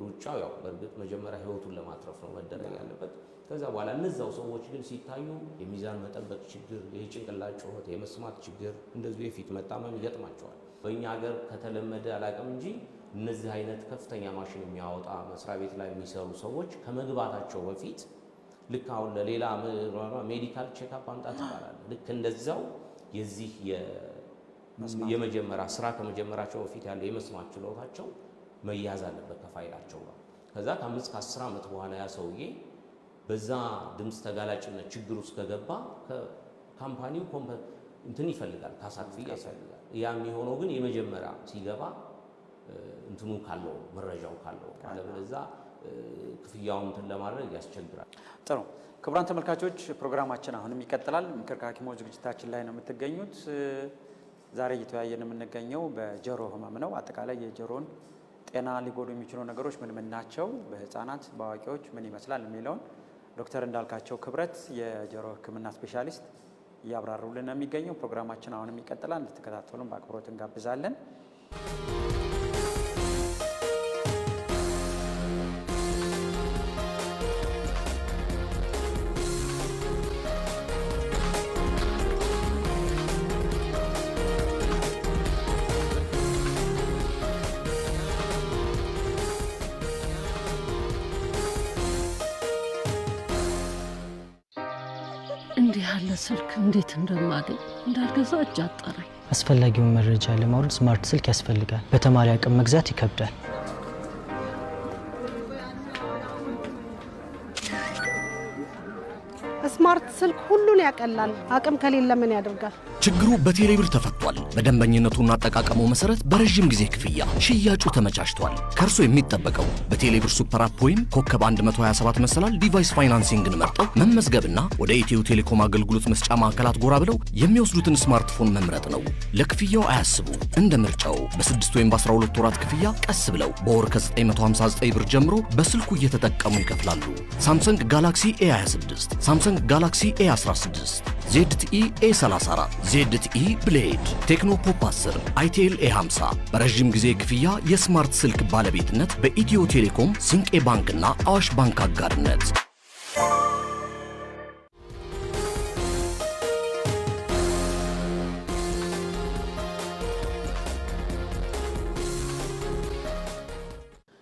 Speaker 2: ሩጫው ያው በእርግጥ መጀመሪያ ህይወቱን ለማትረፍ ነው መደረግ ያለበት። ከዛ በኋላ እነዛው ሰዎች ግን ሲታዩ የሚዛን መጠበቅ ችግር፣ የጭንቅላት ጩኸት፣ የመስማት ችግር፣ እንደዚሁ የፊት መጣመም ይገጥማቸዋል። በእኛ ሀገር ከተለመደ አላውቅም እንጂ እነዚህ አይነት ከፍተኛ ማሽን የሚያወጣ መስሪያ ቤት ላይ የሚሰሩ ሰዎች ከመግባታቸው በፊት ልክ አሁን ለሌላ ሜዲካል ቼክአፕ አምጣት ይባላል። ልክ እንደዛው የዚህ የመጀመሪያ ስራ ከመጀመራቸው በፊት ያለው የመስማት ችሎታቸው መያዝ አለበት ከፋይላቸው ጋር። ከዛ ከ5 ከ10 ዓመት በኋላ ያ ሰውዬ በዛ ድምፅ ተጋላጭነት ችግር ውስጥ ከገባ ካምፓኒው እንትን ይፈልጋል፣ ካሳ ክፍያ ይፈልጋል። ያ የሚሆነው ግን የመጀመሪያ ሲገባ እንትኑ ካለው መረጃው ካለው አለበለዚያ ክፍያውን እንትን ለማድረግ ያስቸግራል።
Speaker 1: ጥሩ ክቡራን ተመልካቾች ፕሮግራማችን አሁንም ይቀጥላል። ምክር ከሐኪሞች ዝግጅታችን ላይ ነው የምትገኙት። ዛሬ እየተወያየን የምንገኘው በጆሮ ህመም ነው። አጠቃላይ የጆሮን ጤና ሊጎዱ የሚችሉ ነገሮች ምን ምን ናቸው፣ በህፃናት በአዋቂዎች ምን ይመስላል የሚለውን ዶክተር እንዳልካቸው ክብረት የጆሮ ሕክምና ስፔሻሊስት እያብራሩልን ነው የሚገኘው። ፕሮግራማችን አሁንም ይቀጥላል። እንድትከታተሉን በአክብሮት እንጋብዛለን።
Speaker 3: እንዲህ ያለ ስልክ እንዴት እንደማገኝ እንዳልገዛው እጅ አጠረኝ። አስፈላጊውን መረጃ ለማውረድ ስማርት ስልክ ያስፈልጋል። በተማሪ አቅም መግዛት ይከብዳል።
Speaker 4: ስማርት ስልክ ሁሉን ያቀላል። አቅም ከሌለ ምን ያደርጋል?
Speaker 5: ችግሩ በቴሌብር ተፈቷል። በደንበኝነቱና አጠቃቀሙ መሰረት በረጅም ጊዜ ክፍያ ሽያጩ ተመቻችቷል። ከርሶ የሚጠበቀው በቴሌብር ሱፐር አፕ ወይም ኮከብ 127 መሰላል ዲቫይስ ፋይናንሲንግን መርጠው መመዝገብና ወደ ኢትዮ ቴሌኮም አገልግሎት መስጫ ማዕከላት ጎራ ብለው የሚወስዱትን ስማርትፎን መምረጥ ነው። ለክፍያው አያስቡ፣ እንደ ምርጫው በ6 ወይም በ12 ወራት ክፍያ ቀስ ብለው በወር ከ959 ብር ጀምሮ በስልኩ እየተጠቀሙ ይከፍላሉ። ሳምሰንግ ጋላክሲ A26፣ ሳምሰንግ ጋላክሲ A16፣ ZTE A34፣ ZTE ብሌድ፣ ቴክኖ ፖፕ 10፣ አይቴል A50 በረጅም ጊዜ ክፍያ የስማርት ስልክ ባለቤትነት በኢትዮ ቴሌኮም፣ ሲንቄ ባንክና አዋሽ ባንክ አጋርነት።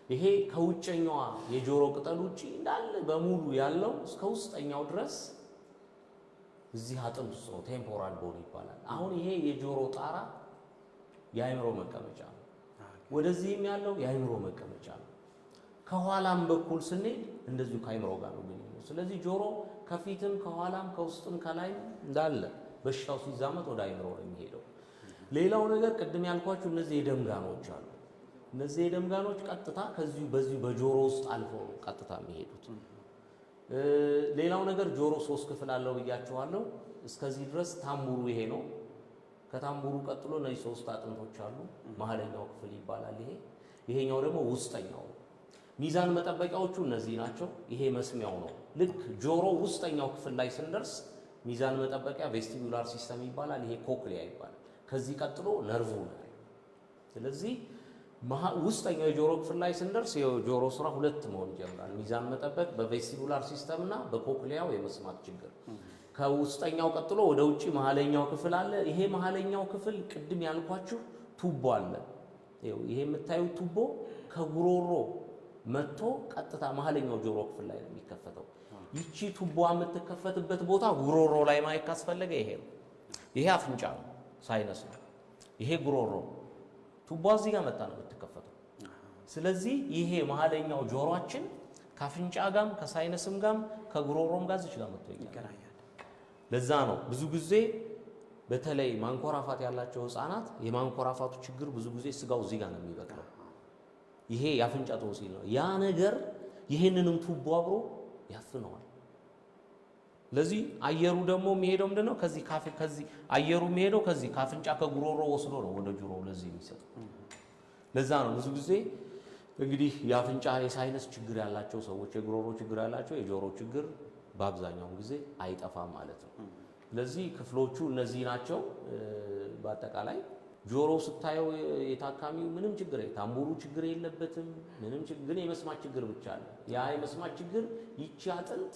Speaker 2: ይሄ ከውጨኛዋ የጆሮ ቅጠል ውጪ እንዳለ በሙሉ ያለው እስከ ውስጠኛው ድረስ እዚህ አጥንት ውስጥ ነው። ቴምፖራል ቦን ይባላል። አሁን ይሄ የጆሮ ጣራ የአይምሮ መቀመጫ ነው። ወደዚህም ያለው የአይምሮ መቀመጫ ነው። ከኋላም በኩል ስንሄድ እንደዚሁ ከአይምሮ ጋር ነው ግንኙነቱ። ስለዚህ ጆሮ ከፊትም ከኋላም ከውስጥም ከላይም እንዳለ በሽታው ሲዛመት ወደ አይምሮ ነው የሚሄደው። ሌላው ነገር ቅድም ያልኳችሁ እነዚህ የደም ጋኖች አሉ። እነዚህ የደም ጋኖች ቀጥታ ከዚሁ በዚሁ በጆሮ ውስጥ አልፈው ቀጥታ የሚሄዱት። ሌላው ነገር ጆሮ 3 ክፍል አለው ብያችኋለሁ። እስከዚህ ድረስ ታምቡሩ ይሄ ነው። ከታምቡሩ ቀጥሎ እነዚህ 3 አጥንቶች አሉ። መሀለኛው ክፍል ይባላል ይሄ። ይሄኛው ደግሞ ውስጠኛው ነው። ሚዛን መጠበቂያዎቹ እነዚህ ናቸው። ይሄ መስሚያው ነው። ልክ ጆሮ ውስጠኛው ክፍል ላይ ስንደርስ ሚዛን መጠበቂያ ቬስቲቡላር ሲስተም ይባላል። ይሄ ኮክሊያ ይባላል። ከዚህ ቀጥሎ ነርቭ ነው። ስለዚህ ውስጠኛው የጆሮ ክፍል ላይ ስንደርስ የጆሮ ስራ 2 መሆን ይጀምራል። ሚዛን መጠበቅ በቬስቲቡላር ሲስተም እና በኮክሊያው የመስማት ችግር። ከውስጠኛው ቀጥሎ ወደ ውጪ መሀለኛው ክፍል አለ። ይሄ መሀለኛው ክፍል ቅድም ያልኳችሁ ቱቦ አለ። ይሄ የምታዩት ቱቦ ከጉሮሮ መጥቶ ቀጥታ መሀለኛው ጆሮ ክፍል ላይ ነው የሚከፈተው። ይቺ ቱቦ የምትከፈትበት ቦታ ጉሮሮ ላይ ማየት ካስፈለገ ይሄ ነው። ይሄ አፍንጫ ነው፣ ሳይነስ ነው። ይሄ ጉሮሮ ቱቦ እዚህ ጋር መጣ ነው የምትከፈተው። ስለዚህ ይሄ መሀለኛው ጆሮአችን ከአፍንጫ ጋርም ከሳይነስም ጋርም ከጉሮሮም ጋር እዚህ ጋር መጥቶ ይገናኛል። ለዛ ነው ብዙ ጊዜ በተለይ ማንኮራፋት ያላቸው ህፃናት የማንኮራፋቱ ችግር ብዙ ጊዜ ስጋው እዚህ ጋር ነው የሚበቅለው። ይሄ የአፍንጫ ቶንሲል ነው። ያ ነገር ይሄንንም ቱቦ አብሮ ያፍነዋል። ለዚህ አየሩ ደግሞ የሚሄደው ምንድነው? ከዚህ አየሩ የሚሄደው ከዚህ ከአፍንጫ ከጉሮሮ ወስዶ ነው ወደ ጆሮ ለዚህ የሚሰጥ። ለዛ ነው ብዙ ጊዜ እንግዲህ የአፍንጫ የሳይነስ ችግር ያላቸው ሰዎች የጉሮሮ ችግር ያላቸው የጆሮ ችግር በአብዛኛው ጊዜ አይጠፋም ማለት ነው። ስለዚህ ክፍሎቹ እነዚህ ናቸው። በአጠቃላይ ጆሮ ስታየው የታካሚው ምንም ችግር ታምቡሩ ችግር የለበትም። ምንም ችግር የመስማት ችግር ብቻ አለ። ያ የመስማት ችግር ይቺ አጥንት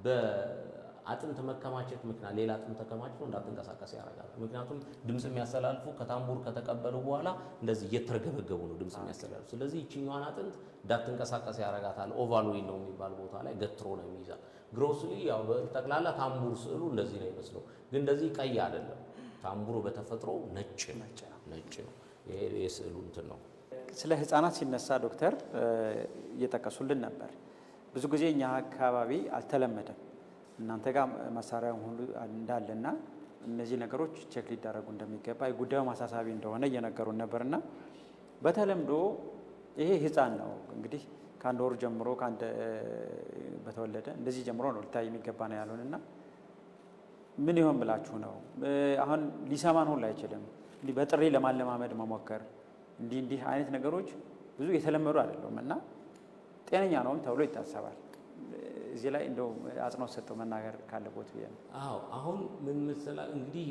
Speaker 2: በአጥንት መከማቸት ምክንያት ሌላ አጥንት ተከማችቶ እንዳትንቀሳቀስ ያደርጋል። ምክንያቱም ድምጽ የሚያስተላልፉ ከታምቡር ከተቀበሉ በኋላ እንደዚህ እየተረገበገቡ ነው ድምጽ የሚያስተላልፉ። ስለዚህ ይቺኛዋን አጥንት እንዳትንቀሳቀስ ያደርጋታል። ኦቫሉዊን ነው የሚባል ቦታ ላይ ገትሮ ነው የሚይዛል። ግሮስሊ ያው በጠቅላላ ታምቡር ስዕሉ እንደዚህ ነው የሚመስለው፣ ግን እንደዚህ ቀይ አይደለም። ታምቡሩ በተፈጥሮ ነጭ ነው። ይሄ የስዕሉ እንትን ነው።
Speaker 1: ስለ ህፃናት ሲነሳ ዶክተር እየጠቀሱልን ነበር። ብዙ ጊዜ እኛ አካባቢ አልተለመደም። እናንተ ጋር መሳሪያው ሁሉ እንዳለና እነዚህ ነገሮች ቼክ ሊደረጉ እንደሚገባ ጉዳዩ ማሳሳቢ እንደሆነ እየነገሩን ነበርና በተለምዶ ይሄ ህፃን ነው እንግዲህ ከአንድ ወር ጀምሮ ከአንድ በተወለደ እንደዚህ ጀምሮ ነው ሊታይ የሚገባ ነው ያሉንና ምን ይሆን ብላችሁ ነው? አሁን ሊሰማን ሁሉ አይችልም። እንዲህ በጥሪ ለማለማመድ መሞከር እንዲህ አይነት ነገሮች ብዙ የተለመዱ አይደሉም እና ጤነኛ ነውም ተብሎ ይታሰባል። እዚህ ላይ እንደው አጽንኦት ሰጥቶ መናገር ካለቦት ብዬ ነው።
Speaker 2: አዎ አሁን ምን መሰለህ እንግዲህ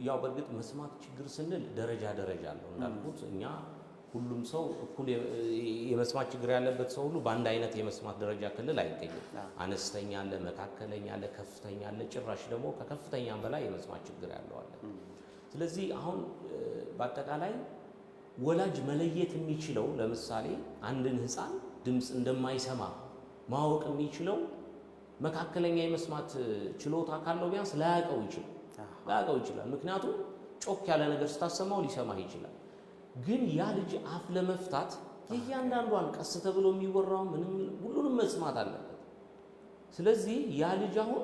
Speaker 2: ያው በእርግጥ መስማት ችግር ስንል ደረጃ አለው እንዳልኩት እኛ ሁሉም ሰው እኩል የመስማት ችግር ያለበት ሰው ሁሉ በአንድ አይነት የመስማት ደረጃ ክልል አይገኝም። አነስተኛ አለ፣ መካከለኛ አለ፣ ከፍተኛ አለ፣ ጭራሽ ደግሞ ከከፍተኛም በላይ የመስማት ችግር ያለው አለ። ስለዚህ አሁን በአጠቃላይ ወላጅ መለየት የሚችለው ለምሳሌ አንድን ህፃን ድምፅ እንደማይሰማ ማወቅ የሚችለው መካከለኛ የመስማት ችሎታ ካለው ቢያንስ ላያውቀው ይችላል። ላያውቀው ይችላል። ምክንያቱም ጮክ ያለ ነገር ስታሰማው ሊሰማህ ይችላል። ግን ያ ልጅ አፍ ለመፍታት እያንዳንዷን ቀስ ተብሎ የሚወራው ምንም ሁሉንም መስማት አለበት። ስለዚህ ያ ልጅ አሁን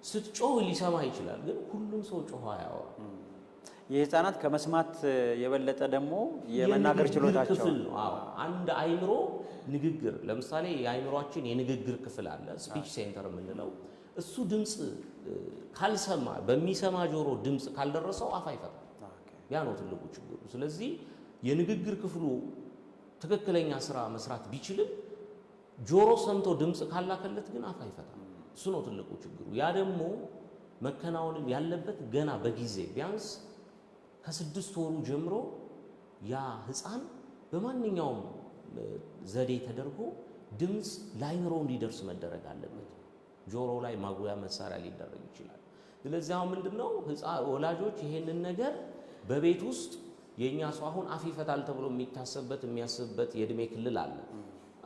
Speaker 2: ስትጮህ ሊሰማ ይችላል፣ ግን ሁሉም ሰው ጮህ አያወራም።
Speaker 1: የህፃናት ከመስማት የበለጠ ደግሞ የመናገር ችሎታቸው
Speaker 2: ክፍል ነው። አዎ አንድ አይምሮ ንግግር ለምሳሌ የአይምሮአችን የንግግር ክፍል አለ፣ ስፒች ሴንተር የምንለው እሱ ድምፅ ካልሰማ በሚሰማ ጆሮ ድምፅ ካልደረሰው አፍ አይፈታም። ያ ነው ትልቁ ችግሩ። ስለዚህ የንግግር ክፍሉ ትክክለኛ ስራ መስራት ቢችልም ጆሮ ሰምቶ ድምፅ ካላከለት ግን አፍ አይፈታም። እሱ ነው ትልቁ ችግሩ። ያ ደግሞ መከናወን ያለበት ገና በጊዜ ቢያንስ ከ6 ወሩ ጀምሮ ያ ህፃን በማንኛውም ዘዴ ተደርጎ ድምፅ ለአይምሮ እንዲደርስ መደረግ አለበት። ጆሮ ላይ ማጉያ መሳሪያ ሊደረግ ይችላል። ስለዚህ አሁን ምንድነው ወላጆች ይሄንን ነገር በቤት ውስጥ የኛ ሰው አሁን አፍ ይፈታል ተብሎ የሚያስብበት የእድሜ ክልል አለ።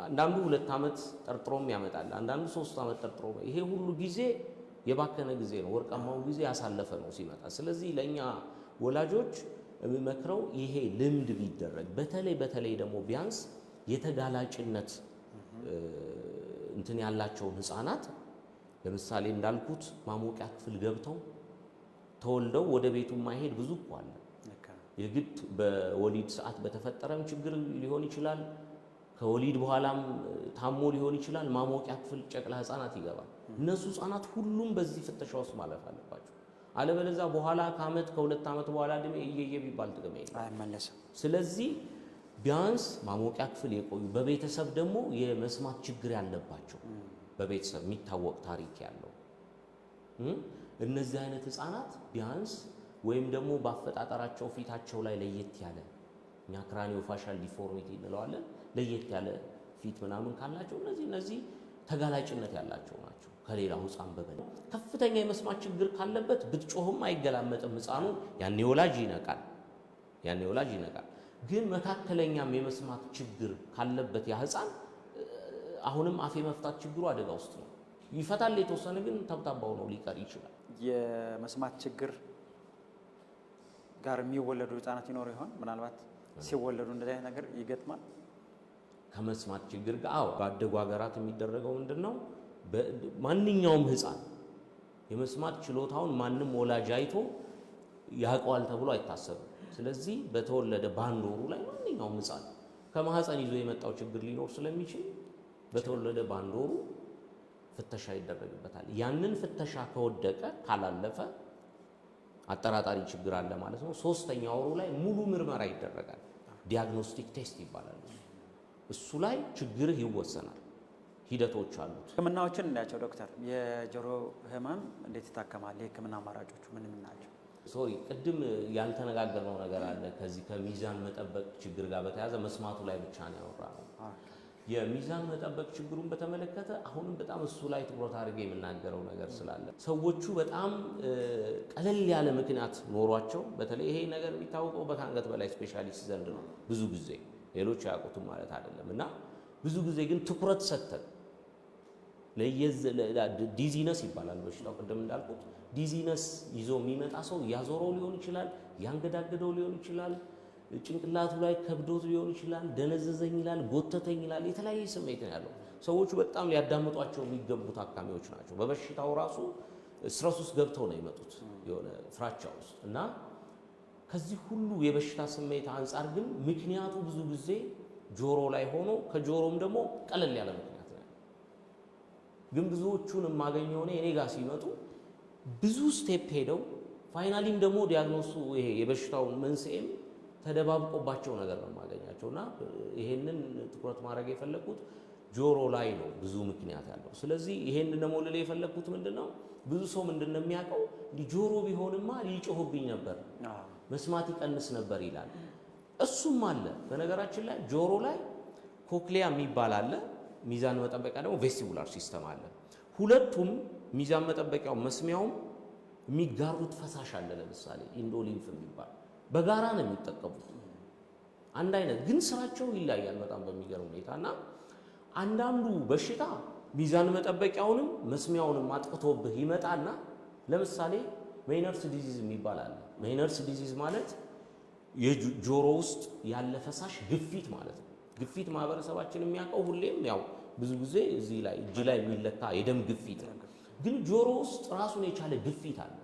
Speaker 2: አንዳንዱ 2 ዓመት ጠርጥሮም ያመጣል፣ አንዳንዱ 3 ዓመት ጠርጥሮ ነው። ይሄ ሁሉ ጊዜ የባከነ ጊዜ ነው፣ ወርቃማው ጊዜ ያሳለፈ ነው ሲመጣ። ስለዚህ ለኛ ወላጆች የሚመክረው ይሄ ልምድ ቢደረግ በተለይ ደግሞ ቢያንስ የተጋላጭነት እንትን ያላቸውን ህፃናት ለምሳሌ እንዳልኩት ማሞቂያ ክፍል ገብተው ተወልደው ወደ ቤቱ ማይሄድ ብዙ እኮ አለ። የግድ በወሊድ ሰዓት በተፈጠረም ችግር ሊሆን ይችላል፣ ከወሊድ በኋላም ታሞ ሊሆን ይችላል። ማሞቂያ ክፍል ጨቅላ ህፃናት ይገባል። እነሱ ህፃናት ሁሉም በዚህ ፍተሻ ውስጥ ማለፍ አለባቸው። አለበለዚያ በኋላ ከአመት ከ2 ዓመት በኋላ እድሜ እየየ ቢባል ጥቅም
Speaker 1: አይመለስም።
Speaker 2: ስለዚህ ቢያንስ ማሞቂያ ክፍል የቆዩ በቤተሰብ ደግሞ የመስማት ችግር ያለባቸው በቤተሰብ የሚታወቅ ታሪክ ያለው እነዚህ አይነት ህፃናት ቢያንስ ወይም ደግሞ ባፈጣጠራቸው ፊታቸው ላይ ለየት ያለ እኛ ክራኒዮ ፋሻል ዲፎርሚቲ እንለዋለን ለየት ያለ ፊት ምናምን ካላቸው እነዚህ ተጋላጭነት ያላቸው ናቸው። ከሌላው ህፃን በበለ ከፍተኛ የመስማት ችግር ካለበት ብትጮህም አይገላመጥም ህፃኑ። ያኔ ወላጅ ይነቃል። ግን መካከለኛም የመስማት ችግር ካለበት ያ ህፃን አሁንም አፍ የመፍታት ችግሩ አደጋ ውስጥ ነው። ይፈታል የተወሰነ፣ ግን ተብታባው ነው ሊቀር ይችላል።
Speaker 1: የመስማት ችግር ጋር የሚወለዱ ህፃናት ይኖሩ ይሆን? ምናልባት ሲወለዱ እንደዚህ አይነት ነገር ይገጥማል።
Speaker 2: ከመስማት ችግር ጋር ባደጉ ሀገራት የሚደረገው ምንድነው? ማንኛውም ህፃን የመስማት ችሎታውን ማንም ወላጅ አይቶ ያውቀዋል ተብሎ አይታሰብም። ስለዚህ በተወለደ በአንድ ወሩ ላይ ማንኛውም ህፃን ከማህፀን ይዞ የመጣው ችግር ሊኖር ስለሚችል በተወለደ በአንድ ወሩ ፍተሻ ይደረግበታል። ያንን ፍተሻ ከወደቀ ካላለፈ አጠራጣሪ ችግር አለ ማለት ነው። 3ኛ ወሩ ላይ ሙሉ ምርመራ ይደረጋል። ዲያግኖስቲክ ቴስት ይባላል። እሱ ላይ ችግርህ ይወሰናል። ሂደቶች አሉት። ህክምናዎችን እናያቸው ዶክተር። የጆሮ ህመም እንዴት ይታከማል? የህክምና አማራጮቹ ምን ናቸው? ሶሪ ቅድም ያልተነጋገርነው ነገር አለ። ከዚህ ከሚዛን መጠበቅ ችግር ጋር በተያያዘ መስማቱ ላይ ብቻ ነው ያወራነው። የሚዛን መጠበቅ ችግሩን በተመለከተ አሁንም በጣም እሱ ላይ ትኩረት አድርጌ የምናገረው ነገር ስላለ ሰዎቹ በጣም ቀለል ያለ ምክንያት ኖሯቸው፣ በተለይ ይሄ ነገር የሚታወቀው ከአንገት በላይ ስፔሻሊስት ዘንድ ነው ብዙ ጊዜ፣ ሌሎች አያውቁትም ማለት አይደለም። እና ብዙ ጊዜ ግን ትኩረት ሰጥተን ዲዚነስ ይባላል በሽታው። ቅድም እንዳልኩት ዲዚነስ ይዞ የሚመጣ ሰው ያዞረው ሊሆን ይችላል፣ ያንገዳገደው ሊሆን ይችላል፣ ጭንቅላቱ ላይ ከብዶት ሊሆን ይችላል፣ ደነዘዘኝ ይላል፣ ጎተተኝ ይላል። የተለያየ ስሜት ነው ያለው። ሰዎቹ በጣም ሊያዳምጧቸው የሚገቡ ታካሚዎች ናቸው። በበሽታው ራሱ ስትረስ ውስጥ ገብተው ነው የመጡት፣ የሆነ ፍራቻ ውስጥ እና ከዚህ ሁሉ የበሽታ ስሜት አንጻር ግን ምክንያቱ ብዙ ጊዜ ጆሮ ላይ ሆኖ ከጆሮም ደግሞ ቀለል ያለ ምክንያት ነው። ግን ብዙዎቹን የማገኘው እኔ ጋር ሲመጡ ብዙ ስቴፕ ሄደው ፋይናሊም ደግሞ ዲያግኖሱ ይሄ የበሽታው መንስኤም ተደባብቆባቸው ነገር ነው የማገኛቸውና ይሄንን ትኩረት ማድረግ የፈለኩት ጆሮ ላይ ነው ብዙ ምክንያት ያለው። ስለዚህ ይሄንን ደግሞ ልል የፈለኩት ምንድነው ብዙ ሰው ምንድነው የሚያውቀው ጆሮ ቢሆንማ ሊጮህብኝ ነበር፣ መስማት ይቀንስ ነበር ይላል። እሱም አለ። በነገራችን ላይ ጆሮ ላይ ኮክሊያ የሚባል አለ፣ ሚዛን መጠበቂያ ደግሞ ቬስቲቡላር ሲስተም አለ። ሁለቱም ሚዛን መጠበቂያው መስሚያውም የሚጋሩት ፈሳሽ አለ። ለምሳሌ ኢንዶሊንፍ የሚባል በጋራ ነው የሚጠቀሙት። አንድ አይነት ግን ስራቸው ይለያያል በጣም በሚገርም ሁኔታና አንዳንዱ በሽታ ሚዛን መጠበቂያውንም መስሚያውንም አጥቅቶብህ ይመጣና ለምሳሌ ሜይነርስ ዲዚዝ የሚባል አለ። ሜይነርስ ዲዚዝ ማለት የጆሮ ውስጥ ያለ ፈሳሽ ግፊት ማለት ነው። ግፊት ማህበረሰባችን የሚያውቀው ሁሌም ያው ብዙ ጊዜ እዚህ ላይ እጅ ላይ የሚለካ የደም ግፊት ነው። ግን ጆሮ ውስጥ ራሱን የቻለ ግፊት አለ።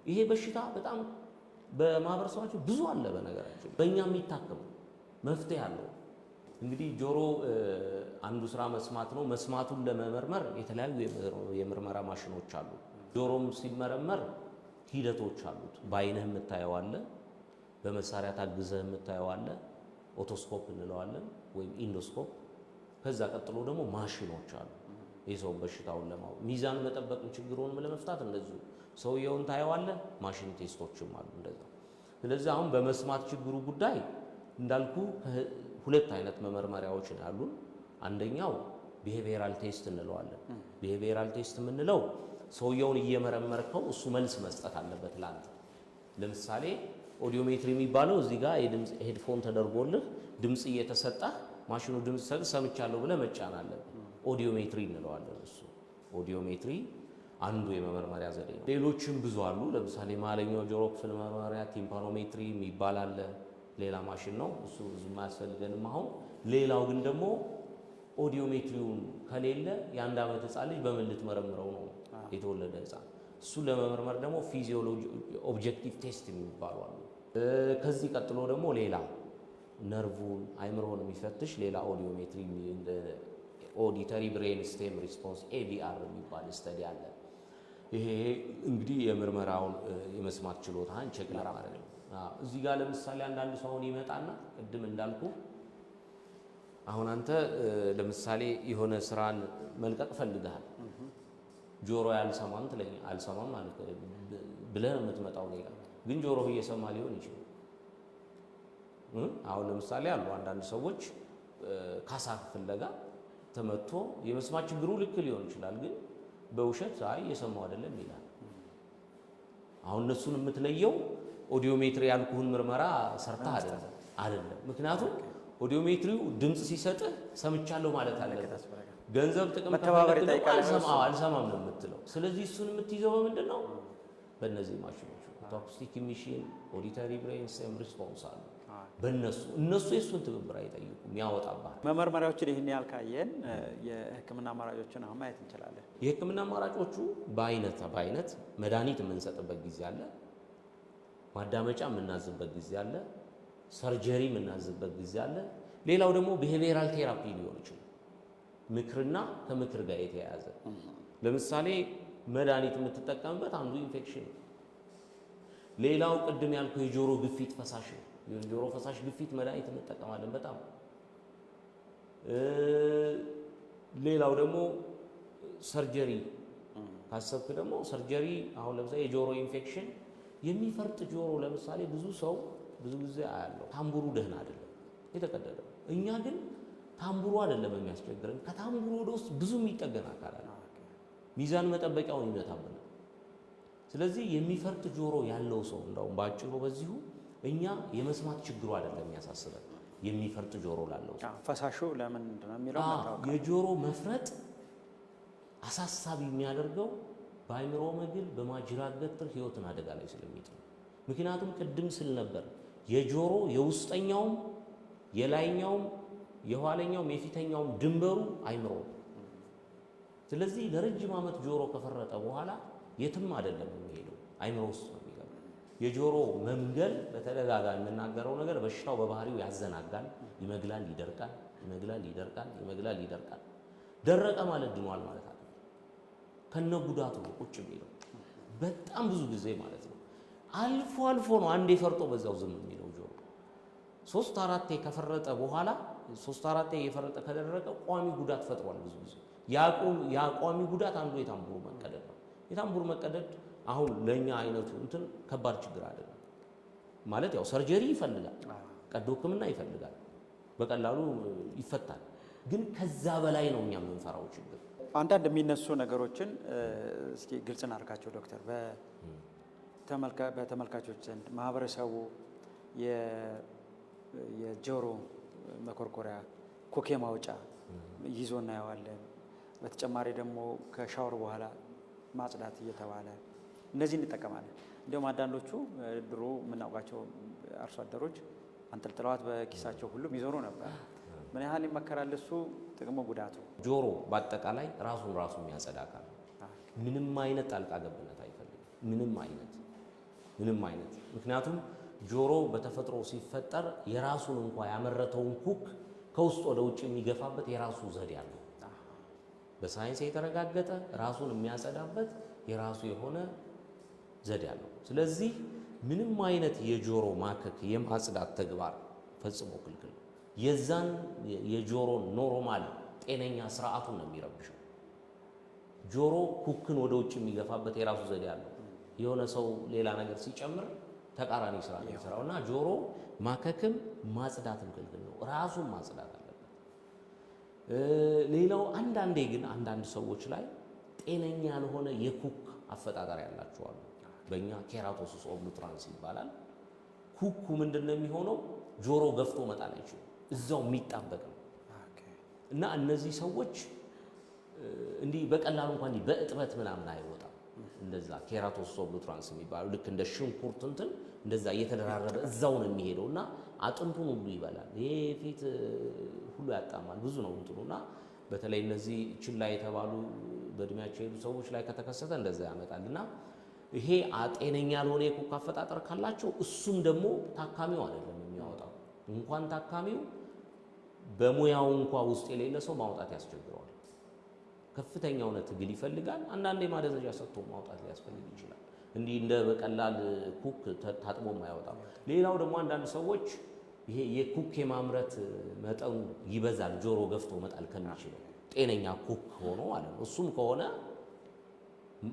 Speaker 2: ይሄ በሽታ በጣም በማህበረሰባችን ብዙ አለ። በነገራችን በእኛ የሚታከም መፍትሄ አለው። እንግዲህ ጆሮ አንዱ ስራ መስማት ነው። መስማቱን ለመመርመር የተለያዩ የምርመራ ማሽኖች አሉ። ጆሮም ሲመረመር ሂደቶች አሉት። በአይንህ የምታየው አለ፣ በመሳሪያ ታግዘህ የምታየው አለ፣ ኦቶስኮፕ እንለዋለን ወይም ኢንዶስኮፕ። ከዛ ቀጥሎ ደግሞ ማሽኖች አሉ። የሰው በሽታውን ለማወቅ ሚዛን መጠበቅ ችግሩንም ለመፍታት እንደዚሁ ሰውየውን ታየዋለህ። ማሽን ቴስቶችም አሉ እንደዛ። ስለዚህ አሁን በመስማት ችግሩ ጉዳይ እንዳልኩ ሁለት አይነት መመርመሪያዎች አሉን። አንደኛው ቢሄቪየራል ቴስት እንለዋለን። ቢሄቪየራል ቴስት የምንለው ሰውየውን እየመረመርከው እሱ መልስ መስጠት አለበት ላንተ። ለምሳሌ ኦዲዮሜትሪ የሚባለው እዚህ ጋር የድምጽ ሄድፎን ተደርጎልህ ድምጽ እየተሰጣ ማሽኑ ድምጽ ሰምቻለሁ ብለህ መጫን አለብህ። ኦዲዮሜትሪ እንለዋለን። እሱ ኦዲዮሜትሪ አንዱ የመመርመሪያ ዘዴ ነው። ሌሎችም ብዙ አሉ። ለምሳሌ መሀለኛው ጆሮ ክፍል መመርመሪያ ቲምፓኖሜትሪ የሚባል አለ። ሌላ ማሽን ነው እሱ ብዙ አያስፈልገንም አሁን። ሌላው ግን ደግሞ ኦዲዮሜትሪውን ከሌለ የአንድ ዓመት ህፃን ልጅ በምን ልትመረምረው ነው? የተወለደ ህፃን። እሱ ለመመርመር ደግሞ ፊዚዮሎጂ ኦብጀክቲቭ ቴስት የሚባሉ አሉ። ከዚህ ቀጥሎ ደግሞ ሌላ ነርቭን አይምሮን የሚፈትሽ ሌላ ኦዲዮሜትሪ ኦዲተሪ ብሬን ስቴም ሪስፖንስ ኤቢአር የሚባል ስተዲ አለ። ይሄ እንግዲህ የምርመራውን የመስማት ችሎታን ቼክ ለማድረግ ነው። እዚህ ጋር ለምሳሌ አንዳንድ ሰው ይመጣና ቅድም እንዳልኩ አሁን አንተ ለምሳሌ የሆነ ስራን መልቀቅ ፈልገሃል። ጆሮ ያልሰማም ትለኝ አልሰማም ማለት ብለህ የምትመጣው ነው። ግን ጆሮህ እየሰማ ሊሆን ይችላል። አሁን ለምሳሌ አሉ አንዳንድ ሰዎች ካሳ ፍለጋ ተመቶ የመስማት ችግሩ ልክ ሊሆን ይችላል። ግን በውሸት አይ እየሰማው አይደለም ይላል። አሁን እነሱን የምትለየው ኦዲዮሜትሪ ያልኩህን ምርመራ ሰርታ አይደለም። ምክንያቱም ኦዲዮሜትሪው ድምጽ ሲሰጥህ ሰምቻለሁ ማለት አለበት። ገንዘብ ጥቅም ከፈለክ አልሰማም ነው የምትለው። ስለዚህ እሱን የምትይዘው በምንድን ነው? በእነዚህ ማሽኖች አኩስቲክ ኢሚሽን፣ ኦዲተሪ ብሬን ስቴም ሪስፖንስ አሉ። እነሱ የእሱን ትብብር አይጠይቁም፣ ያወጣባል።
Speaker 1: መመርመሪያዎችን ይህን ያህል ካየን የህክምና አማራጮችን አሁን ማየት እንችላለን።
Speaker 2: የህክምና አማራጮቹ በአይነት መድኃኒት የምንሰጥበት ጊዜ አለ፣ ማዳመጫ የምናዝበት ጊዜ አለ፣ ሰርጀሪ የምናዝበት ጊዜ አለ። ሌላው ደግሞ ቢሄቪየራል ቴራፒ ሊሆን ይችላል፣ ምክርና ከምክር ጋር የተያያዘ። ለምሳሌ መድኃኒት የምትጠቀምበት አንዱ ኢንፌክሽን ነው። ሌላው ቅድም ያልኩ የጆሮ ግፊት ፈሳሽ ነው። የጆሮ ፈሳሽ ግፊት መድኃኒት እንጠቀማለን በጣም። ሌላው ደግሞ ሰርጀሪ ካሰብክ ደግሞ ሰርጀሪ አሁን ለምሳሌ የጆሮ ኢንፌክሽን የሚፈርጥ ጆሮ ለምሳሌ ብዙ ሰው ብዙ ጊዜ አያለው ታምቡሩ ደህና አይደለም የተቀደደ። እኛ ግን ታምቡሩ አይደለም የሚያስቸግረን፣ ከታምቡሩ ወደ ውስጥ ብዙ የሚጠገን አካል አለ። ሚዛን መጠበቂያውን ይመታብናል። ስለዚህ የሚፈርጥ ጆሮ ያለው ሰው እንደውም ባጭሩ በዚሁ እኛ የመስማት ችግሩ አይደለም የሚያሳስበን፣ የሚፈርጥ ጆሮ ላለው ሰው
Speaker 1: ፈሳሹ ለምንድን ነው የሚለው
Speaker 2: የጆሮ መፍረጥ አሳሳቢ የሚያደርገው በአይምሮ መግል በማጅራት ገትር ህይወትን አደጋ ላይ ስለሚጥል። ምክንያቱም ቅድም ስል ነበር የጆሮ የውስጠኛውም የላይኛውም የኋለኛውም የፊተኛውም ድንበሩ አይምሮ። ስለዚህ ለረጅም ዓመት ጆሮ ከፈረጠ በኋላ የትም አይደለም የሚሄደው፣ አይምሮ ውስጥ ነው የሚገባው። የጆሮ መምገል በተደጋጋሚ የምናገረው ነገር በሽታው በባህሪው ያዘናጋል፣ ይመግላል፣ ይደርቃል፣ ይመግላል፣ ይደርቃል፣ ይመግላል፣ ይደርቃል። ደረቀ ማለት ድኗል ማለት አይደለም። ከነጉዳቱ ነው ቁጭ የሚለው በጣም ብዙ ጊዜ ማለት ነው። አልፎ አልፎ ነው አንዴ ፈርጦ በዛው ዝም የሚለው ጆሮ። 3-4 ከፈረጠ በኋላ 3-4 የፈረጠ ከደረቀ ቋሚ ጉዳት ፈጥሯል። ብዙ ጊዜ ያ ቋሚ ጉዳት አንዱ የታምቡሩ መቀደድ ነው። የታምቡሩ መቀደድ አሁን ለኛ አይነቱ እንትን ከባድ ችግር አይደለም ማለት ያው ሰርጀሪ ይፈልጋል፣ ቀዶ ሕክምና ይፈልጋል፣ በቀላሉ ይፈታል። ግን ከዛ በላይ ነው እኛ የምንፈራው ችግር።
Speaker 1: አንዳንድ የሚነሱ ነገሮችን እስኪ ግልጽ እናድርጋቸው ዶክተር። በተመልካቾች ዘንድ ማህበረሰቡ የጆሮ መኮርኮሪያ ኮኬ ማውጫ ይዞ እናየዋለን። በተጨማሪ ደግሞ ከሻወር በኋላ ማጽዳት እየተባለ እነዚህ እንጠቀማለን። እንዲሁም አንዳንዶቹ ድሮ የምናውቃቸው አርሶ አደሮች አንጠልጥለዋት በኪሳቸው ሁሉም ይዞሩ ነበር። ምን ያህል ይመከራል እሱ ጥቅሙ ጉዳቱ?
Speaker 2: ጆሮ በአጠቃላይ ራሱን የሚያጸዳ አካል ነው። ምንም አይነት ጣልቃ ገብነት አይፈልግም። ምንም አይነት ምክንያቱም ጆሮ በተፈጥሮ ሲፈጠር የራሱን እንኳ ያመረተውን ኩክ ከውስጥ ወደ ውጭ የሚገፋበት የራሱ ዘዴ አለው። በሳይንስ የተረጋገጠ ራሱን የሚያጸዳበት የራሱ የሆነ ዘዴ አለው። ስለዚህ ምንም አይነት የጆሮ ማከክ የማጽዳት ተግባር ፈጽሞ ክልክል ነው። የዛን የጆሮ ኖርማል ጤነኛ ስርዓቱን ነው የሚረብሸው። ጆሮ ኩክን ወደ ውጭ የሚገፋበት የራሱ ዘዴ አለው። የሆነ ሰው ሌላ ነገር ሲጨምር ተቃራኒ ስራ ነው የሚሰራው እና ጆሮ ማከክም ማጽዳትም ክልክል ነው። ራሱን ማጽዳት አለበት። ሌላው አንዳንዴ ግን አንዳንድ ሰዎች ላይ ጤነኛ ያልሆነ የኩክ አፈጣጠር ያላቸው አሉ። በእኛ ኬራቶሲስ ኦብሉትራንስ ይባላል። ኩኩ ምንድነው የሚሆነው? ጆሮ ገፍቶ መጣል አይችልም። እዛው የሚጣበቅ ነው እና እነዚህ ሰዎች እንዲህ በቀላሉ እንኳን በእጥበት ምናምን አይወጣም። እንደዛ ኬራቶሲስ ኦብሉትራንስ የሚባለው ልክ እንደ ሽንኩርት እንትን እንደዛ እየተደራረበ እዛው ነው የሚሄደው እና አጥንቱን ሁሉ ይበላል። ይሄ ፊት ሁሉ ያጣማል። ብዙ ነው እንትኑና በተለይ እነዚህ ችላ የተባሉ በእድሜያቸው የሄዱ ሰዎች ላይ ከተከሰተ እንደዛ ያመጣልና ይሄ ጤነኛ ያልሆነ የኩክ አፈጣጠር ካላቸው እሱም ደግሞ ታካሚው አይደለም የሚያወጣው። እንኳን ታካሚው በሙያው እንኳን ውስጥ የሌለ ሰው ማውጣት ያስቸግረዋል። ከፍተኛ የሆነ ትግል ይፈልጋል። አንዳንዴ ማደረጃ ሰጥቶ ማውጣት ሊያስፈልግ ይችላል። እንዲህ እንደ በቀላል ኩክ ታጥቦ ማያወጣው። ሌላው ደግሞ አንዳንድ ሰዎች ይሄ የኩክ የማምረት መጠኑ ይበዛል፣ ጆሮ ገፍቶ መጣል ከሚችለው ጤነኛ ኩክ ሆኖ ማለት ነው። እሱም ከሆነ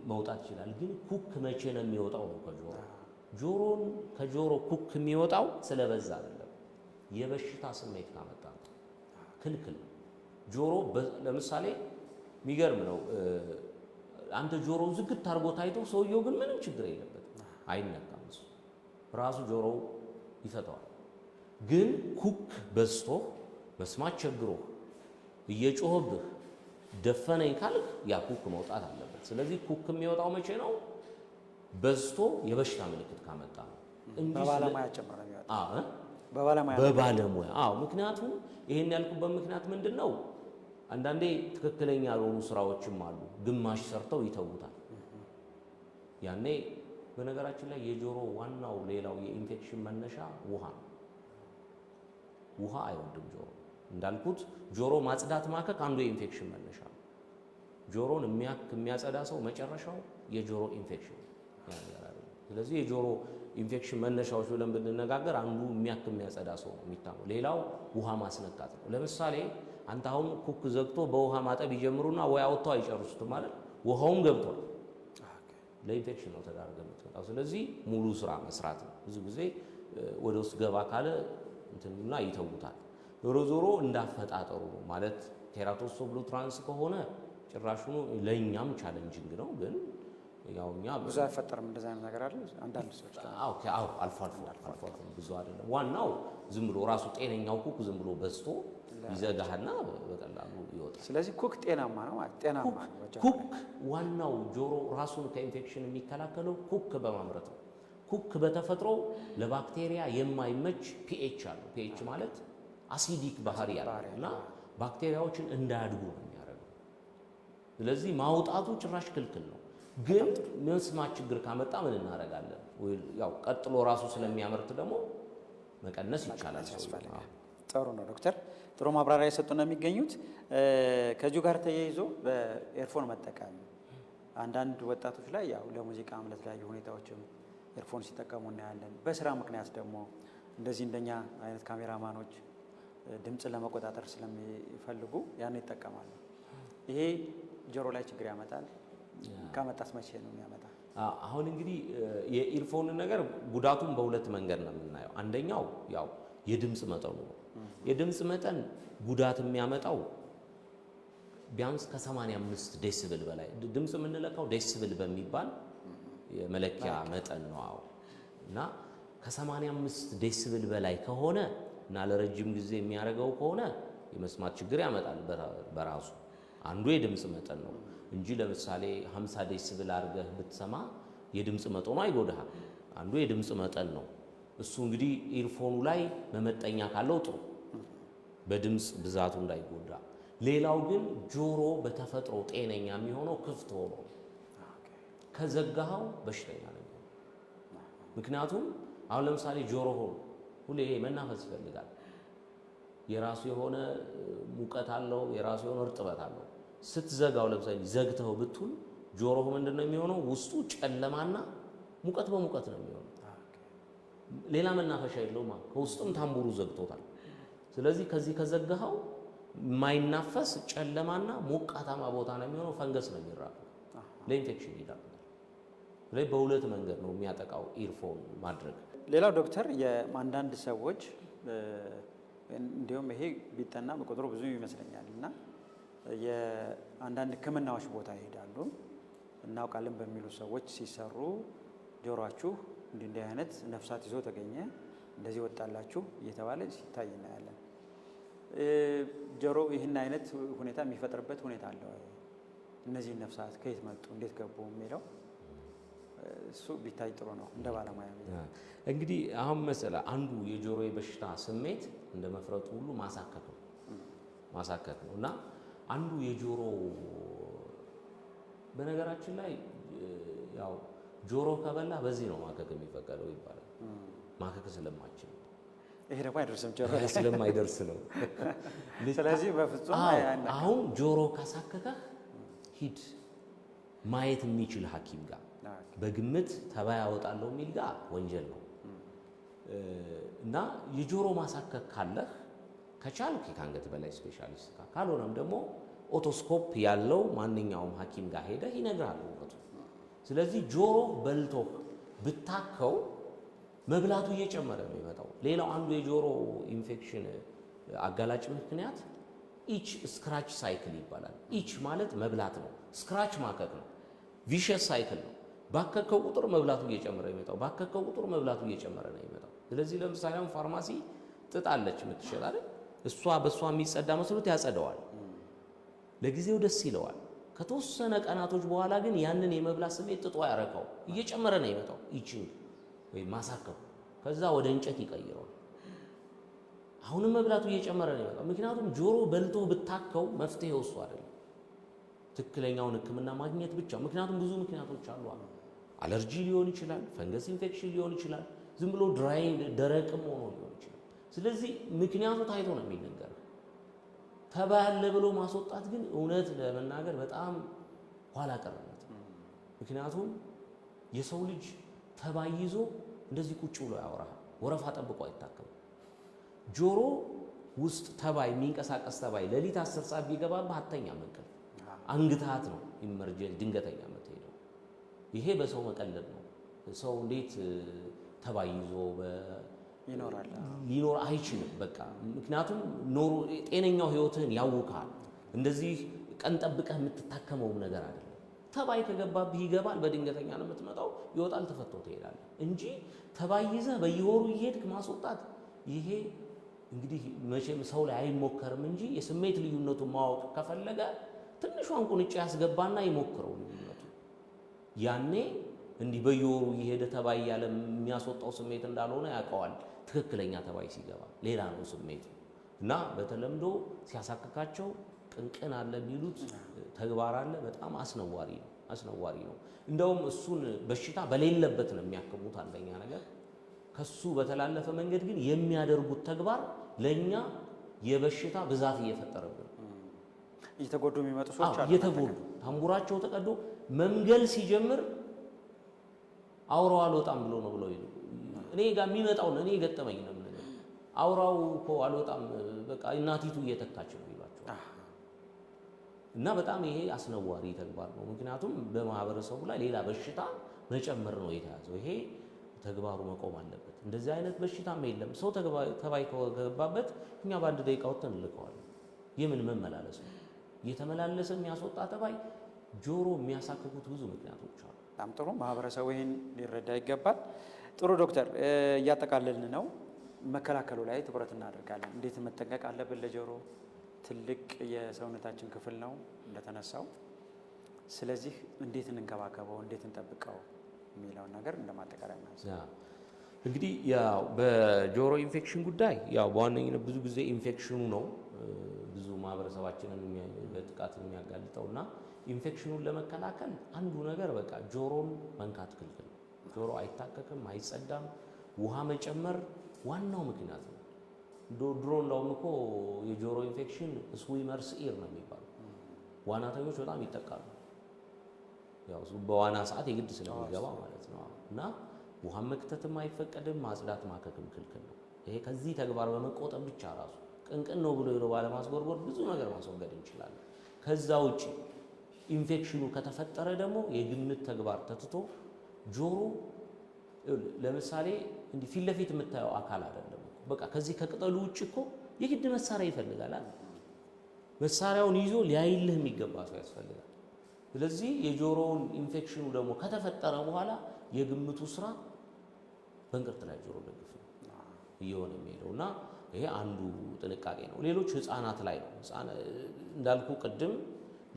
Speaker 2: መውጣት ይችላል። ግን ኩክ መቼ ነው የሚወጣው ነው ከጆሮን ከጆሮ ኩክ የሚወጣው ስለበዛ አይደለም፣ የበሽታ ስሜት ካመጣ ነው። ክልክል ጆሮ ለምሳሌ የሚገርም ነው። አንተ ጆሮ ዝግት አድርጎ ታይቶ ሰውየው ግን ምንም ችግር የለበትም፣ አይነካም። እሱ ራሱ ጆሮ ይፈታዋል። ግን ኩክ በዝቶ መስማት ቸግሮ እየጮህብህ ደፈነኝ ካልክ ያ ኩክ መውጣት አለበት። ስለዚህ ኩክ የሚወጣው መቼ ነው? በዝቶ የበሽታ ምልክት ካመጣ ነው እንጂ
Speaker 1: በባለሙያ ጨምሮ ነው የሚወጣው።
Speaker 2: በባለሙያ አዎ። ምክንያቱም ይሄን ያልኩበት ምክንያት ምንድነው? አንዳንዴ ትክክለኛ ያልሆኑ ስራዎችም አሉ፣ ግማሽ ሰርተው ይተውታል። ያኔ በነገራችን ላይ የጆሮ ዋናው ሌላው የኢንፌክሽን መነሻ ውሃ ነው። ውሃ አይወድም ጆሮ። እንዳልኩት ጆሮ ማጽዳት ማከክ አንዱ የኢንፌክሽን መነሻ ነው። ጆሮን የሚያጸዳ ሰው መጨረሻው የጆሮ ኢንፌክሽን ያያል። ስለዚህ የጆሮ ኢንፌክሽን መነሻዎች ብለን ብንነጋገር አንዱ የሚያጸዳ ሰው ነው የሚታመው። ሌላው ውሃ ማስነካት ነው። ለምሳሌ አንተ አሁን ኩክ ዘግቶ በውሃ ማጠብ ይጀምሩና ወይ አውጥተው አይጨርሱትም ማለት ውሃውም ገብቷል። ለኢንፌክሽን ነው ተዳርገው የምትመጣው። ስለዚህ ሙሉ ስራ መስራት ነው። ብዙ ጊዜ ወደ ውስጥ ገባ ካለ እንትንና ይተውታል። ዞሮ ዞሮ እንዳፈጣጠሩ ነው ማለት ኬራቶሲስ ኦብሉትራንስ ከሆነ ጭራሹኑ ለኛም ቻሌንጂንግ ነው። ግን ያውኛ
Speaker 1: ብዙ አይፈጠርም እንደዛ አይነት ነገር አለ። አንዳንድ ሰዎች
Speaker 2: አልፎ አልፎ ብዙ አይደለም። ዋናው ዝም ብሎ ራሱ ጤነኛው ኩክ ዝም ብሎ በዝቶ ይዘጋህና በቀላሉ ይወጣል።
Speaker 1: ስለዚህ ኩክ ጤናማ ነው ማለት ጤናማ ነው።
Speaker 2: ኩክ ዋናው ጆሮ ራሱን ከኢንፌክሽን የሚከላከለው ኩክ በማምረት ነው። ኩክ በተፈጥሮ ለባክቴሪያ የማይመች ፒኤች አለው። ፒኤች ማለት አሲዲክ ባህሪ ያለው እና ባክቴሪያዎችን እንዳያድጉ ነው የሚያደርገው። ስለዚህ ማውጣቱ ጭራሽ ክልክል ነው። ግን መስማት ችግር ካመጣ ምን እናደርጋለን? ያው ቀጥሎ ራሱ ስለሚያመርት ደግሞ መቀነስ ይቻላል።
Speaker 1: ጥሩ ነው ዶክተር፣ ጥሩ ማብራሪያ የሰጡ ነው የሚገኙት። ከዚሁ ጋር ተያይዞ በኤርፎን መጠቀም አንዳንድ ወጣቶች ላይ ያው ለሙዚቃም ለተለያዩ ሁኔታዎችም ኤርፎን ሲጠቀሙ እናያለን። በስራ ምክንያት ደግሞ እንደዚህ እንደኛ አይነት ካሜራማኖች ድምፅን ለመቆጣጠር ስለሚፈልጉ ያን ይጠቀማሉ። ይሄ ጆሮ ላይ ችግር ያመጣል? ካመጣስ መቼ ነው የሚያመጣ?
Speaker 2: አሁን እንግዲህ የኢርፎን ነገር ጉዳቱን በሁለት መንገድ ነው የምናየው። አንደኛው ያው የድምፅ መጠኑ ነው። የድምፅ መጠን ጉዳት የሚያመጣው ቢያንስ ከ85 ዴሲብል በላይ ድምፅ የምንለካው ዴሲብል በሚባል የመለኪያ መጠን ነው። እና ከ85 ዴሲብል በላይ ከሆነ እና ለረጅም ጊዜ የሚያደርገው ከሆነ የመስማት ችግር ያመጣል በራሱ አንዱ የድምፅ መጠን ነው እንጂ ለምሳሌ 50 ዴሲብል አድርገህ ብትሰማ የድምጽ መጠኑ አይጎዳም። አንዱ የድምጽ መጠን ነው። እሱ እንግዲህ ኢርፎኑ ላይ መመጠኛ ካለው ጥሩ በድምጽ ብዛቱ እንዳይጎዳ። ሌላው ግን ጆሮ በተፈጥሮ ጤነኛ የሚሆነው ክፍት ሆኖ ከዘጋኸው በሽተኛ ነው። ምክንያቱም አሁን ለምሳሌ ጆሮ ሆኖ ሁሌ መናፈስ ይፈልጋል። የራሱ የሆነ ሙቀት አለው፣ የራሱ የሆነ እርጥበት አለው። ስትዘጋው ለምሳሌ ዘግተው ብትል ጆሮህ ምንድነው የሚሆነው? ውስጡ ጨለማና ሙቀት በሙቀት ነው የሚሆነው። ሌላ መናፈሻ የለውም። ከውስጥም ታምቡሩ ዘግቶታል። ስለዚህ ከዚህ ከዘጋኸው የማይናፈስ ጨለማና ሞቃታማ ቦታ ነው የሚሆነው። ፈንገስ ነው የሚራባው፣ ለኢንፌክሽን ይዳርጋል። ስለዚህ በሁለት መንገድ ነው የሚያጠቃው ኢርፎን ማድረግ።
Speaker 1: ሌላው ዶክተር የአንዳንድ ሰዎች እንዲሁም ይሄ ቢጠና ቁጥሩ ብዙ ይመስለኛል እና የአንዳንድ ሕክምናዎች ቦታ ይሄዳሉ እናውቃለን በሚሉ ሰዎች ሲሰሩ ጆሮአችሁ እንዲህ አይነት ነፍሳት ይዞ ተገኘ እንደዚህ ወጣላችሁ እየተባለ ሲታይ እናያለን። ጆሮ ይህን አይነት ሁኔታ የሚፈጥርበት ሁኔታ አለ ወይ? እነዚህ ነፍሳት ከየት መጡ እንዴት ገቡ የሚለው እሱ ቢታይ ጥሩ ነው እንደ ባለሙያ።
Speaker 2: እንግዲህ አሁን መሰለህ አንዱ የጆሮ የበሽታ ስሜት እንደ መፍረጡ ሁሉ ማሳከክ ነው እና አንዱ የጆሮ በነገራችን ላይ ያው ጆሮ ከበላ በዚህ ነው ማከክ የሚፈቀደው ይባላል። ማከክ ስለማይችል
Speaker 1: ይሄ ደግሞ አይደርስም ጆሮ
Speaker 2: ስለማይደርስ ነው።
Speaker 1: ስለዚህ በፍጹም
Speaker 2: አሁን ጆሮ ካሳከከህ ሂድ ማየት የሚችል ሐኪም ጋር በግምት ተባይ ያወጣለሁ የሚል ጋር ወንጀል ነው እና የጆሮ ማሳከክ ካለህ ከቻልክ ከአንገት በላይ ስፔሻሊስት ጋር ካልሆነም ደግሞ ኦቶስኮፕ ያለው ማንኛውም ሐኪም ጋር ሄደህ ይነግራል እውቀቱ። ስለዚህ ጆሮ በልቶ ብታከው መብላቱ እየጨመረ ነው የሚመጣው። ሌላው አንዱ የጆሮ ኢንፌክሽን አጋላጭ ምክንያት ኢች ስክራች ሳይክል ይባላል። ኢች ማለት መብላት ነው፣ ስክራች ማከክ ነው። ቪሸስ ሳይክል ነው። ባከከው ቁጥር መብላቱ እየጨመረ ይመጣው፣ ባከከው ቁጥር መብላቱ እየጨመረ ነው ይመጣው። ስለዚህ ለምሳሌ አሁን ፋርማሲ ጥጥ አለች የምትሸጥ አይደል? እሷ በእሷ የሚጸዳ መስሎት ያጸደዋል፣ ለጊዜው ደስ ይለዋል። ከተወሰነ ቀናቶች በኋላ ግን ያንን የመብላት ስሜት ጥጦ ያረካው እየጨመረ ነው ይመጣው ኢቺንግ ወይ ማሳከው፣ ከዛ ወደ እንጨት ይቀይረዋል። አሁንም መብላቱ እየጨመረ ነው ይመጣው። ምክንያቱም ጆሮ በልቶ ብታከው መፍትሄው እሱ አይደለም፣ ትክክለኛውን ሕክምና ማግኘት ብቻ። ምክንያቱም ብዙ ምክንያቶች አሉ። አለርጂ ሊሆን ይችላል፣ ፈንገስ ኢንፌክሽን ሊሆን ይችላል፣ ዝም ብሎ ድራይ ደረቅም ሆኖ ሊሆን ይችላል። ስለዚህ ምክንያቱ ታይቶ ነው የሚነገረው። ተባይ አለ ብሎ ማስወጣት ግን እውነት ለመናገር በጣም ኋላ ቀርነት። ምክንያቱም የሰው ልጅ ተባይ ይዞ እንደዚህ ቁጭ ብሎ ያወራል፣ ወረፋ ጠብቆ አይታከምም። ጆሮ ውስጥ ተባይ የሚንቀሳቀስ ተባይ ሌሊት 10 ሰዓት ቢገባብህ አትተኛም። እንቅልፍ አንግታት ነው ኢመርጀንሲ ድንገተኛ የምትሄደው። ይሄ በሰው መቀለድ ነው። ሰው እንዴት ተባይ ይዞ
Speaker 1: ይኖራል?
Speaker 2: ሊኖር አይችልም። በቃ ምክንያቱም ኖሮ ጤነኛው ህይወትህን ያውካል። እንደዚህ ቀን ጠብቀህ የምትታከመውም ነገር አይደለም። ተባይ ከገባብህ ይገባል፣ በድንገተኛ ነው የምትመጣው፣ ይወጣል፣ ተፈቶ ትሄዳለህ እንጂ ተባይ ይዘህ በየወሩ እየሄድክ ማስወጣት ይሄ እንግዲህ መቼም ሰው ላይ አይሞከርም እንጂ የስሜት ልዩነቱን ማወቅ ከፈለገ ትንሿን ቁንጫ ያስገባና ይሞክረው ልዩነቱ። ያኔ እንዲህ በየወሩ እየሄደ ተባይ ያለ የሚያስወጣው ስሜት እንዳልሆነ ያውቀዋል። ትክክለኛ ተባይ ሲገባ ሌላ ነው ስሜቱ እና በተለምዶ ሲያሳክካቸው ቅንቅን አለ የሚሉት ተግባር አለ። በጣም አስነዋሪ ነው። እንደውም እሱን በሽታ በሌለበት ነው የሚያክሙት አንደኛ ነገር። ከሱ በተላለፈ መንገድ ግን የሚያደርጉት ተግባር ለኛ የበሽታ ብዛት እየፈጠረብን
Speaker 1: እየተጎዱ የሚመጡ ሰዎች አሉ።
Speaker 2: እየተጎዱ ታምቡራቸው ተቀዶ መምገል ሲጀምር አውራው አልወጣም ብሎ ነው ብለው ይሉ እኔ ጋር የሚመጣው እኔ ገጠመኝ ነው ምን አውራው እኮ አልወጣም በቃ እናቲቱ እየተካች ነው ይሏቸው እና በጣም ይሄ አስነዋሪ ተግባር ነው። ምክንያቱም በማህበረሰቡ ላይ ሌላ በሽታ መጨመር ነው የተያዘው። ይሄ ተግባሩ መቆም አለበት። እንደዚህ አይነት በሽታም የለም። ሰው ተባይ ከገባበት እኛ በአንድ ደቂቃ ወጥተን እንልከዋለን። የምን መመላለስ ነው? እየተመላለሰ የሚያስወጣ ተባይ ጆሮ የሚያሳክኩት ብዙ ምክንያቶች አሉ።
Speaker 1: በጣም ጥሩ። ማህበረሰቡ ይህን ሊረዳ ይገባል። ጥሩ ዶክተር፣ እያጠቃለልን ነው። መከላከሉ ላይ ትኩረት እናደርጋለን። እንዴት መጠንቀቅ አለብን? ለጆሮ ትልቅ የሰውነታችን ክፍል ነው እንደተነሳው። ስለዚህ እንዴት እንንከባከበው? እንዴት እንጠብቀው? የሚለውን ነገር እንደማጠቃለያ ነው።
Speaker 2: እንግዲህ ያው በጆሮ ኢንፌክሽን ጉዳይ ያው በዋነኝነት ብዙ ጊዜ ኢንፌክሽኑ ነው ብዙ ማህበረሰባችንን በጥቃት የሚያጋልጠውና ኢንፌክሽኑን ለመከላከል አንዱ ነገር በቃ ጆሮን መንካት ክልክል ነው። ጆሮ አይታከክም፣ አይጸዳም። ውሃ መጨመር ዋናው ምክንያት ነው። ድሮ እንደውም እኮ የጆሮ ኢንፌክሽን ስዊመርስ ኢር ነው የሚባለው። ዋናተኞች በጣም ይጠቃሉ። ያው በዋና ሰዓት የግድ ስለሚገባ ማለት ነው። እና ውሃ መክተትም አይፈቀድም፣ ማጽዳት ማከክም ክልክል ነው። ይሄ ከዚህ ተግባር በመቆጠብ ብቻ ራሱ ቅንቅን ነው ብሎ ይሮ ባለማስጎርጎር ብዙ ነገር ማስወገድ እንችላለን። ከዛ ውጪ ኢንፌክሽኑ ከተፈጠረ ደግሞ የግምት ተግባር ተትቶ ጆሮ ለምሳሌ እንዲህ ፊት ለፊት የምታየው አካል አይደለም። በቃ ከዚህ ከቅጠሉ ውጭ እኮ የግድ መሳሪያ ይፈልጋል አይደል? መሳሪያውን ይዞ ሊያይልህ የሚገባ ሰው ያስፈልጋል። ስለዚህ የጆሮውን ኢንፌክሽኑ ደግሞ ከተፈጠረ በኋላ የግምቱ ስራ በእንቅርት ላይ ጆሮ ደግፍ ነው እየሆነ የሚሄደውና ይሄ አንዱ ጥንቃቄ ነው። ሌሎች ህፃናት ላይ ነው። እንዳልኩ ቅድም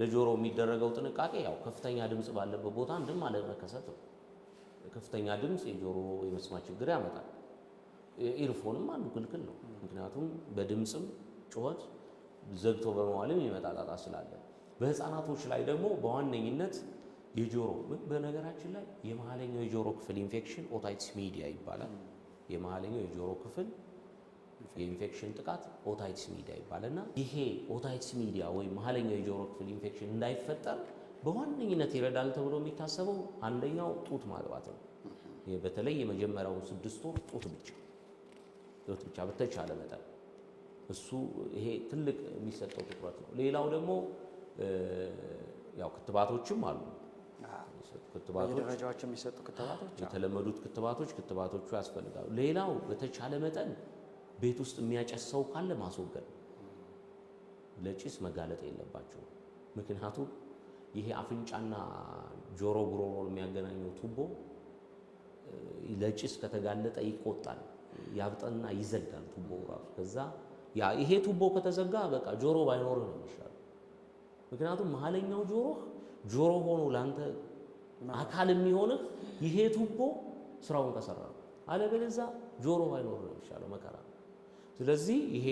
Speaker 2: ለጆሮ የሚደረገው ጥንቃቄ ያው ከፍተኛ ድምጽ ባለበት ቦታ እንድም አለመከሰት ነው። ከፍተኛ ድምጽ የጆሮ የመስማት ችግር ያመጣል። ኢርፎንም አንዱ ክልክል ነው። ምክንያቱም በድምጽም ጩኸት ዘግቶ በመዋልም የሚመጣ ጣጣ ስላለ፣ በህፃናቶች ላይ ደግሞ በዋነኝነት የጆሮ በነገራችን ላይ የመሀለኛው የጆሮ ክፍል ኢንፌክሽን ኦታይቲስ ሚዲያ ይባላል። የመሀለኛው የጆሮ ክፍል የኢንፌክሽን ጥቃት ኦታይቲስ ሚዲያ ይባላልና ይሄ ኦታይቲስ ሚዲያ ወይም መሀለኛው የጆሮ ክፍል ኢንፌክሽን እንዳይፈጠር በዋነኝነት ይረዳል ተብሎ የሚታሰበው አንደኛው ጡት ማጥባት ነው። በተለይ የመጀመሪያው 6 ወር ጡት ብቻ በተቻለ መጠን እሱ ይሄ ትልቅ የሚሰጠው ትኩረት ነው። ሌላው ደግሞ ያው ክትባቶችም አሉ።
Speaker 1: ደረጃዎች የሚሰጡ ክትባቶች
Speaker 2: የተለመዱት ክትባቶቹ ያስፈልጋሉ። ሌላው በተቻለ መጠን ቤት ውስጥ የሚያጨስ ሰው ካለ ማስወገድ፣ ለጭስ መጋለጥ የለባቸው። ምክንያቱም ይሄ አፍንጫና ጆሮ ጉሮሮን የሚያገናኘው ቱቦ ለጭስ ከተጋለጠ ይቆጣል፣ ያብጠና ይዘጋል ቱቦ ራሱ። ከዛ ይሄ ቱቦ ከተዘጋ በቃ ጆሮ ባይኖርህ ነው የሚሻለው። ምክንያቱም መሀለኛው ጆሮ ሆኖ ላንተ አካል የሚሆንህ ይሄ ቱቦ ስራውን ከሰራ ነው። አለበለዚያ ጆሮ ባይኖርህ ነው የሚሻለው፣ መከራ። ስለዚህ ይሄ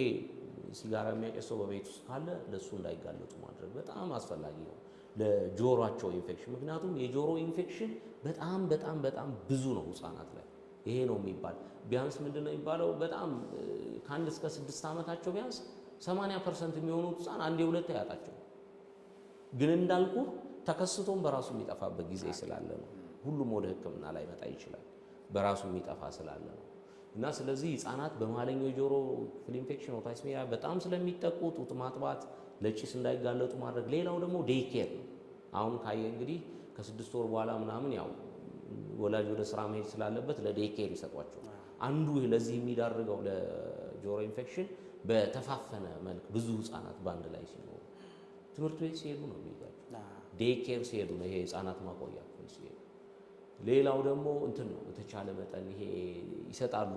Speaker 2: ሲጋራ የሚያጨሰው በቤት ውስጥ ካለ ለሱ እንዳይጋለጡ ማድረግ በጣም አስፈላጊ ነው ለጆሮአቸው ኢንፌክሽን። ምክንያቱም የጆሮ ኢንፌክሽን በጣም ብዙ ነው ህፃናት ላይ። ይሄ ነው የሚባል ቢያንስ ምንድነው የሚባለው በጣም ከ1 እስከ 6 ዓመታቸው ቢያንስ 80% የሚሆኑት ህፃን አንዴ ሁለቴ ያጣቸው። ግን እንዳልኩ ተከስቶም በራሱ የሚጠፋበት ጊዜ ስላለ ነው። ሁሉም ወደ ሕክምና ላይ መጣ ይችላል በራሱ የሚጠፋ ስላለ ነው። እና ስለዚህ ህፃናት በመሀለኛው የጆሮ ክፍል ኢንፌክሽን ኦታይቲስ ሚዲያ በጣም ስለሚጠቁ ጡት ማጥባት፣ ለጭስ እንዳይጋለጡ ማድረግ። ሌላው ደግሞ ዴይኬር ነው። አሁን ካየ እንግዲህ ከ6 ወር በኋላ ምናምን ያው ወላጅ ወደ ስራ መሄድ ስላለበት ለዴይኬር ይሰጧቸው። አንዱ ለዚህ የሚዳርገው ለጆሮ ኢንፌክሽን በተፋፈነ መልክ ብዙ ህፃናት በአንድ ላይ ሲኖሩ ትምህርት ቤት ሲሄዱ ነው የሚይዛቸው። ዴይኬር ሲሄዱ ነው ይሄ ህፃናት ማቆያ ክፍል ሲሄዱ። ሌላው ደግሞ እንትን ነው በተቻለ መጠን ይሄ ይሰጣሉ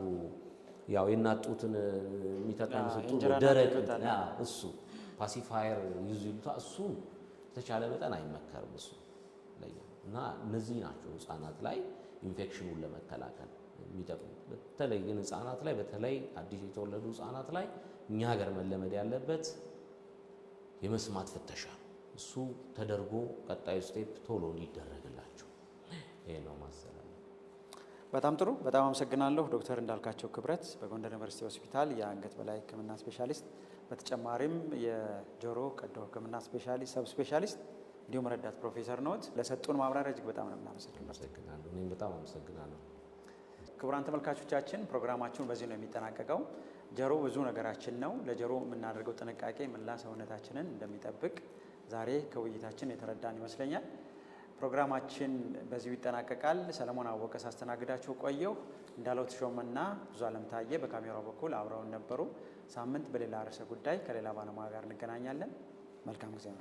Speaker 2: ያው የእናት ጡትን የሚተቀምሱት ደረቅ እሱ ፓሲፋየር ይዙ ይሉታል። እሱ በተቻለ መጠን አይመከርም እሱ ለኛ። እና እነዚህ ናቸው ህፃናት ላይ ኢንፌክሽኑን ለመከላከል የሚጠቅሙት። በተለይ ግን ህፃናት ላይ በተለይ አዲስ የተወለዱ ህፃናት ላይ እኛ ሀገር መለመድ ያለበት የመስማት ፍተሻ ነው። እሱ ተደርጎ ቀጣዩ ስቴፕ ቶሎ እንዲደረግላቸው ይሄ ነው ማሰላለ።
Speaker 1: በጣም ጥሩ። በጣም አመሰግናለሁ ዶክተር እንዳልካቸው ክብረት በጎንደር ዩኒቨርሲቲ ሆስፒታል የአንገት በላይ ህክምና ስፔሻሊስት፣ በተጨማሪም የጆሮ ቀዶ ህክምና ስፔሻሊስት ሰብ ስፔሻሊስት እንዲሁም ረዳት ፕሮፌሰር ኖት። ለሰጡን ማብራሪያ እጅግ በጣም ነው
Speaker 2: የምናመሰግናለሁ። እኔም በጣም አመሰግናለሁ።
Speaker 1: ክቡራን ተመልካቾቻችን ፕሮግራማችን በዚህ ነው የሚጠናቀቀው። ጆሮ ብዙ ነገራችን ነው። ለጆሮ የምናደርገው ጥንቃቄ መላ ሰውነታችንን እንደሚጠብቅ ዛሬ ከውይይታችን የተረዳን ይመስለኛል። ፕሮግራማችን በዚሁ ይጠናቀቃል። ሰለሞን አወቀ ሳስተናግዳችሁ ቆየሁ። እንዳለው ተሾመና ብዙ አለም ታየ በካሜራው በኩል አብረውን ነበሩ። ሳምንት በሌላ ርዕሰ ጉዳይ ከሌላ ባለሙያ ጋር እንገናኛለን። መልካም ጊዜ ነው።